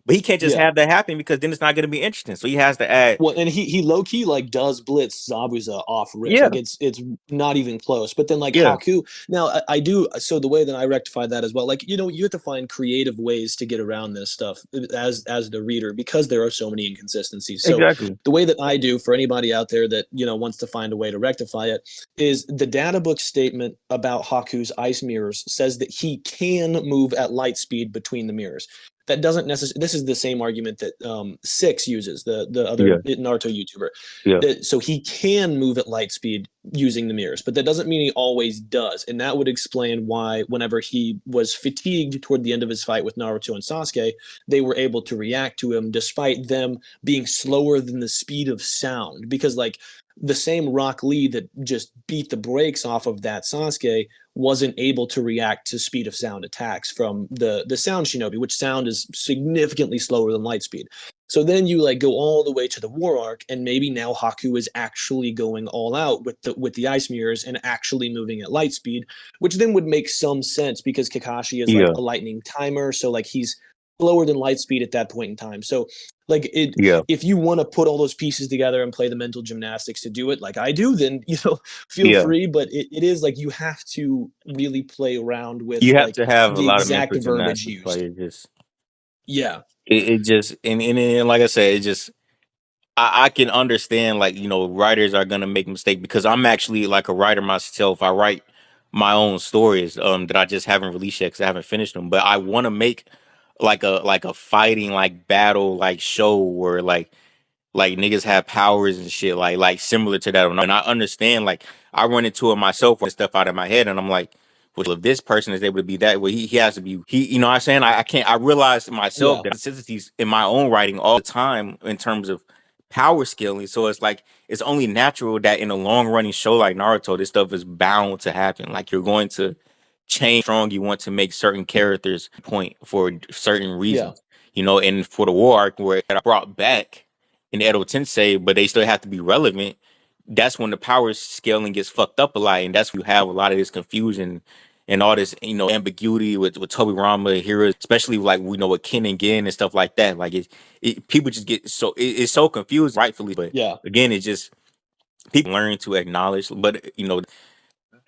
But he can't just
Yeah.
have that happen because then it's not going to be interesting. So he has to add,
Well, and he low key like does blitz Zabuza off rip.
yeah,
Like it's not even close. But then like
yeah,
Haku. Now I do so the way that I rectify that as well. Like you have to find creative ways to get around this stuff as the reader because there are so many inconsistencies. So
exactly,
the way that I do for anybody out there that wants to find a way to rectify it is the data book statement about Haku's ice mirrors says that he can move at light speed between the mirrors. That doesn't necessarily. This is the same argument that Six uses, the other
yeah,
Naruto YouTuber.
yeah,
So he can move at light speed using the mirrors, but that doesn't mean he always does. And that would explain why, whenever he was fatigued toward the end of his fight with Naruto and Sasuke, they were able to react to him despite them being slower than the speed of sound. Because like the same Rock Lee that just beat the brakes off of that Sasuke wasn't able to react to speed of sound attacks from the sound shinobi, which sound is significantly slower than light speed. So then you like go all the way to the war arc, and maybe now Haku is actually going all out with the ice mirrors and actually moving at light speed, which then would make some sense because Kakashi is like
yeah,
a lightning timer, so like he's slower than light speed at that point in time. So like it
yeah.
if you want to put all those pieces together and play the mental gymnastics to do it like I do, then feel
Yeah,
free. But it is like you have to really play around with
you have
like
to have a
the
lot of
exact
mental
verbiage
gymnastics. Like
used.
it just,
Yeah,
it just, and like I said, it just I can understand like writers are gonna make mistakes because I'm actually like a writer myself. I write my own stories that I just haven't released yet because I haven't finished them. But I want to make like a fighting like battle like show where like niggas have powers and shit like similar to that. And I understand like I run into it myself when stuff out of my head and I'm like, well, if this person is able to be that way, he has to be he. You know what I'm saying? I can't. I realize myself
yeah,
that consistencies in my own writing all the time in terms of power scaling. So it's like it's only natural that in a long running show like Naruto, this stuff is bound to happen. Like you're going to change strong. You want to make certain characters point for certain
yeah,
reasons. And for the war arc where I brought back in Edo Tensei, but they still have to be relevant. That's when the power scaling gets fucked up a lot, and that's when you have a lot of this confusion and all this ambiguity with Tobirama here, especially like we know with Ken and Gin and stuff like that. Like people just get so it's so confused, rightfully. But
yeah.
again, it's just people learn to acknowledge. But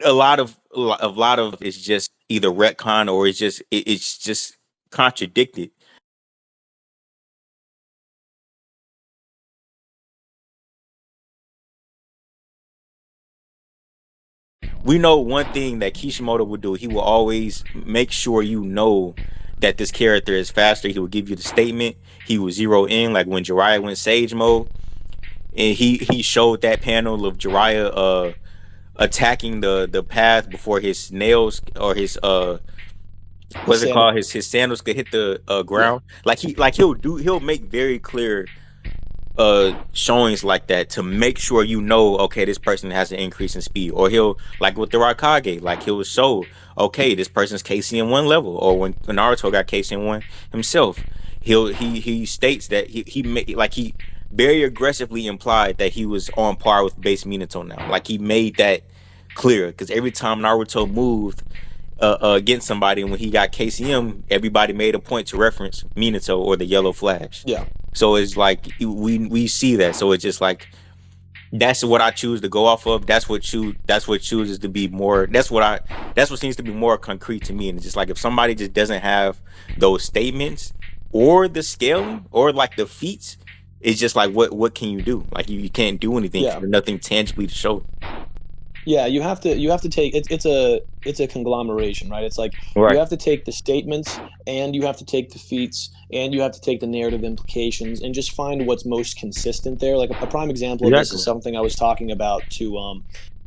a lot of it's just either retcon or it's just contradicted. We know one thing that Kishimoto would do. He will always make sure that this character is faster. He will give you the statement. He will zero in, like when Jiraiya went Sage mode, and he showed that panel of Jiraiya attacking the path before his nails or his
The
what's it
sandal.
called, his sandals could hit the
Yeah,
ground. Like he'll make very clear showings like that to make sure okay, this person has an increase in speed. Or he'll like with the Raikage, like he'll show okay, this person's KCM1 level. Or when Naruto got KCM1 himself, he states that he very aggressively implied that he was on par with base Minato now. Like he made that clear because every time Naruto moved against somebody, and when he got KCM, everybody made a point to reference Minato or the Yellow Flash.
yeah,
So it's like we see that. So it's just like that's what I choose to go off of. That's what chooses to be more. That's what That's what seems to be more concrete to me. And it's just like if somebody just doesn't have those statements or the scaling or like the feats, it's just like what can you do? Like you can't do anything.
Yeah.
There's nothing tangibly to show.
Yeah, you have to take it's a conglomeration, right? It's like
Right.
you have to take the statements, and you have to take the feats, and you have to take the narrative implications, and just find what's most consistent there. Like a prime example of this is something I was talking about to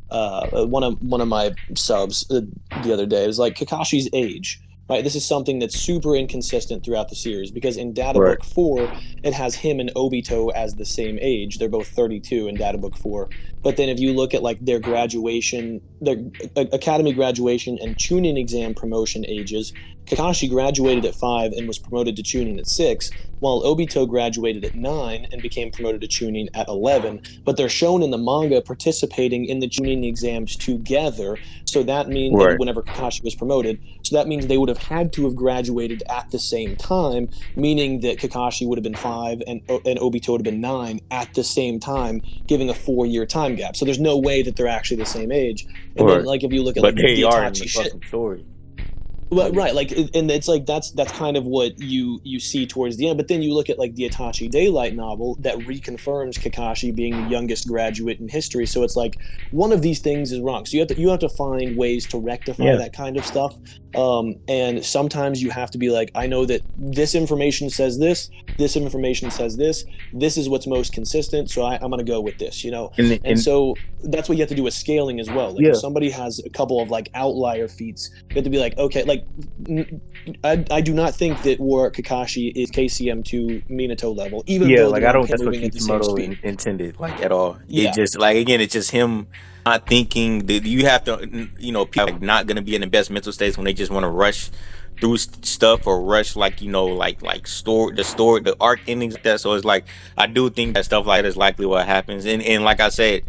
one of my subs the other day. It was like Kakashi's age. Right, this is something that's super inconsistent throughout the series because in Data Book 4, it has him and Obito as the same age. They're both 32 in Data Book 4. But then if you look at like their graduation, their academy graduation and Chunin exam promotion ages, Kakashi graduated at 5 and was promoted to Chunin at 6, while Obito graduated at 9 and became promoted to Chunin at 11. But they're shown in the manga participating in the Chunin exams together. So that means whenever Kakashi was promoted, so that means they would have had to have graduated at the same time, meaning that Kakashi would have been 5 and Obito would have been 9 at the same time, giving a 4-year time gap. So there's no way that they're actually the same age. And then, like, if you look at like the Itachi shit,
story.
Well, right, like, and it's like that's kind of what you see towards the end. But then you look at like the Itachi Daylight novel that reconfirms Kakashi being the youngest graduate in history. So it's like one of these things is wrong. So you have to find ways to rectify that kind of stuff. And sometimes you have to be like, I know that this information says this information says this is what's most consistent, so I'm going to go with this, you know. And so that's what you have to do with scaling as well. Like if somebody has a couple of like outlier feats, you have to be like, okay, like I do not think that War Kakashi is KCM to Minato level, even though
like I don't that's what
moving at the same speed.
intended, like at all. It just like again, it's just him not thinking that you have to, you know, people are not gonna be in the best mental states when they just want to rush through stuff or rush like, you know, like the arc endings like that. So it's like I do think that stuff like that is likely what happens. And like I said,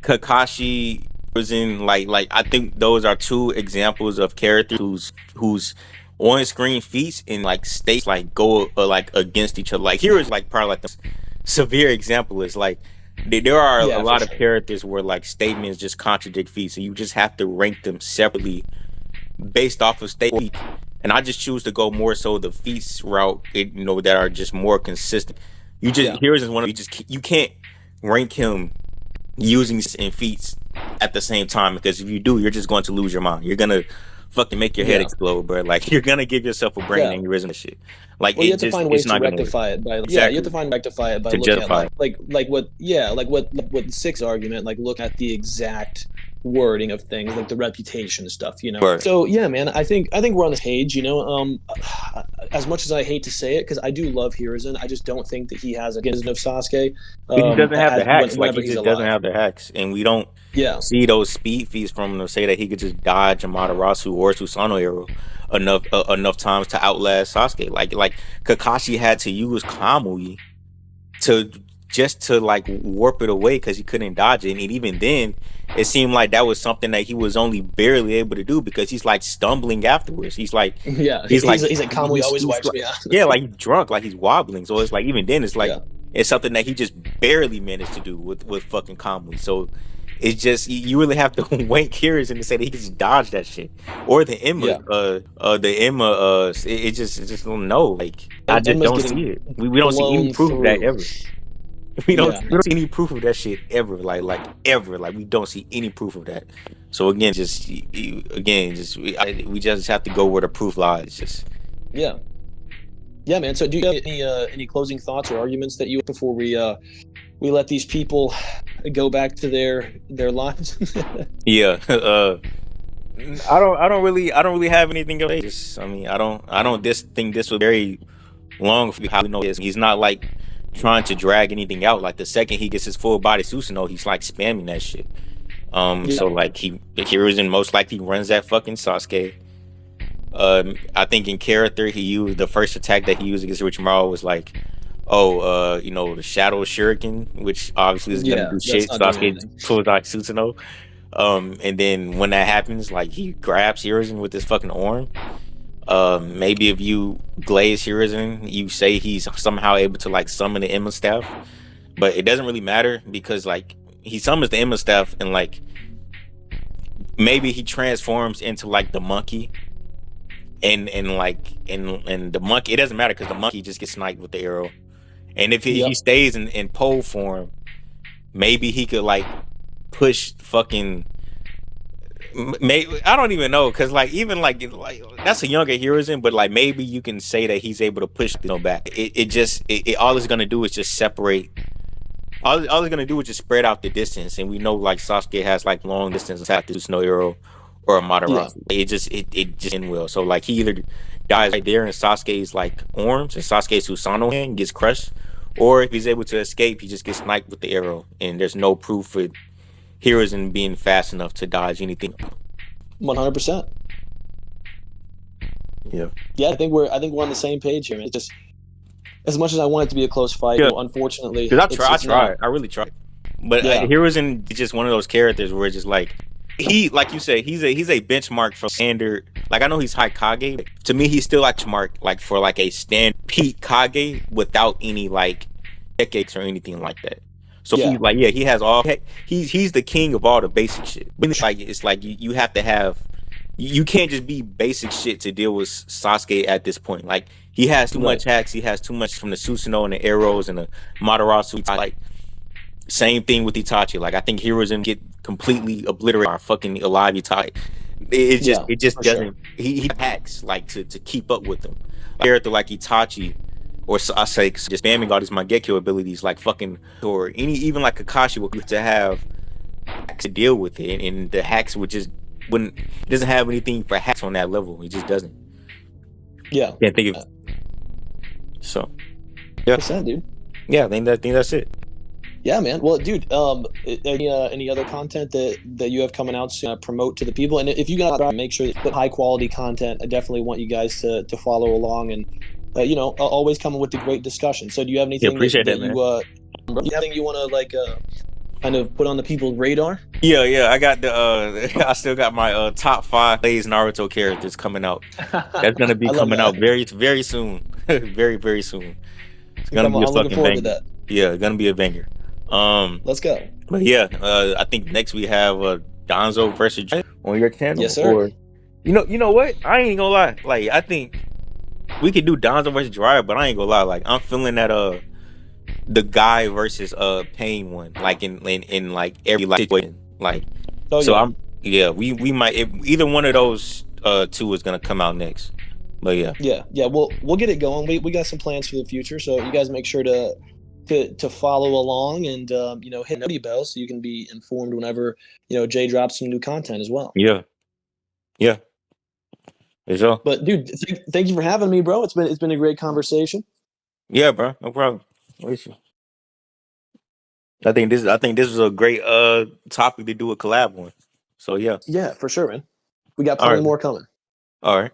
Kakashi was in like I think those are two examples of characters whose on-screen feats and like states like go like against each other. Like here is like probably like the severe example is like there are a lot of characters where like statements just contradict feats, and you just have to rank them separately based off of state. And I just choose to go more so the feats route, you know, that are just more consistent. You just here is one of you can't rank him using in feats at the same time, because if you do, you're just going to lose your mind. You're gonna fucking make your head explode, bro. Like you're gonna give yourself a brain aneurysm and shit. Like
you have to find ways to rectify it by you have to find rectify it by looking at like what Six argument, like look at the exact wording of things, like the reputation stuff, you know. Right. So yeah, man, I think we're on the page, you know. As much as I hate to say it, because I do love Hiruzen, I just don't think that he has a vision of Sasuke.
He doesn't have the hacks. Like he just doesn't have the hacks, and we don't see those speed feats from him to say that he could just dodge Amaterasu or Susanoo arrow enough times to outlast Sasuke. Like Kakashi had to use Kamui to like warp it away because he couldn't dodge it, and even then it seemed like that was something that he was only barely able to do because he's like stumbling afterwards. He's like he's like
Kamui always wipes me out.
Yeah, like he's drunk, like he's wobbling. So it's like even then it's like it's something that he just barely managed to do with fucking Kamui. So it's just you really have to wank Hiruzen to say that he can just dodge that shit. Or the Enma, it just don't know. Like I just don't see it. We don't see any proof of that ever. We don't see any proof of that shit ever. Like ever. Like we don't see any proof of that. So again, we just have to go where the proof lies. Just
yeah, man. So do you have any closing thoughts or arguments that you before we let these people go back to their lives?
I don't really have anything to say. Just, I mean, I don't think this was very long for how we know this. He's not like trying to drag anything out. Like the second he gets his full body Susanoo, he's like spamming that shit. So like Hiruzen most likely runs that fucking Sasuke. I think in character he used the first attack that he used against Orochimaru was like, you know, the Shadow Shuriken, which obviously is gonna do shit. Sasuke pulls out Susanoo. And then when that happens, like he grabs Hiruzen with his fucking arm. Maybe if you glaze Hiruzen, you say he's somehow able to like summon the Enma staff, but it doesn't really matter because like he summons the Enma staff and like maybe he transforms into like the monkey, and like and the monkey. It doesn't matter because the monkey just gets sniped with the arrow. And if he
Yep.
stays in pole form, maybe he could like push fucking. Maybe I don't even know because like even like that's a younger Hiruzen, but like maybe you can say that he's able to push back. It all it's gonna do is just separate. All it's gonna do is just spread out the distance, and we know like Sasuke has like long distance attack to Snow Arrow or a
Yeah.
Madara. It just end well. So like he either dies right there in Sasuke's like arms and Sasuke's Susanoo hand gets crushed, or if he's able to escape, he just gets sniped with the arrow, and there's no proof for Hiruzen being fast enough to dodge anything.
100%.
Yeah.
Yeah, I think we're on the same page here, man. It's just as much as I want it to be a close fight,
Yeah.
unfortunately,
Because I
it's
tried.
not.
I really tried. But
Yeah.
Hiruzen is just one of those characters where it's just like he, like you say, he's a benchmark for standard. Like I know he's high Kage. To me, he's still like benchmark like for like a stand peak Kage without any like decades or anything like that. So
Yeah.
he's like, yeah, he has all. He's the king of all the basic shit. But it's like you have to have. You can't just be basic shit to deal with Sasuke at this point. Like he has too much hacks. He has too much from the Susanoo and the arrows and the Madarasu. Like same thing with Itachi. Like I think Hiruzen get completely obliterated by fucking alive Itachi. It just doesn't.
Sure.
He hacks like to keep up with them. A character like Itachi or Sasuke just spamming all these Mangekyo abilities like fucking or even like Kakashi would to have to deal with it, and the hacks would just wouldn't. It doesn't have anything for hacks on that level. It just doesn't.
Yeah.
Can't think of. So. Yeah.
Dude.
Yeah, I think that's it.
Yeah, man. Well, dude, any other content that you have coming out to promote to the people? And if you guys make sure that put high quality content, I definitely want you guys to follow along and always coming with the great discussion. So, do you have anything
Appreciate that,
you
man.
you have anything you want to like kind of put on the people's radar?
Yeah. I got the I still got my top 5 plays Naruto characters coming out. That's gonna be coming out very soon. very soon. It's gonna be a fucking banger. To that. Yeah, it's gonna be a banger.
Let's go.
But yeah, I think next we have Danzo versus on your channel.
Yes, sir.
Or, you know what? I ain't gonna lie. Like I think we could do Danzo versus Jiraiya, but I ain't gonna lie. Like I'm feeling that the guy versus Pain one. Like in like every like situation. Like we might either one of those two is gonna come out next. But yeah.
Yeah. We'll get it going. We got some plans for the future, so you guys make sure to follow along and hit the bell so you can be informed whenever Jay drops some new content as well.
Yeah. Sure.
But dude, thank you for having me, bro. It's been a great conversation.
Yeah, bro. No problem. I think this was a great topic to do a collab on. So yeah.
Yeah, for sure, man. We got plenty more coming.
All right.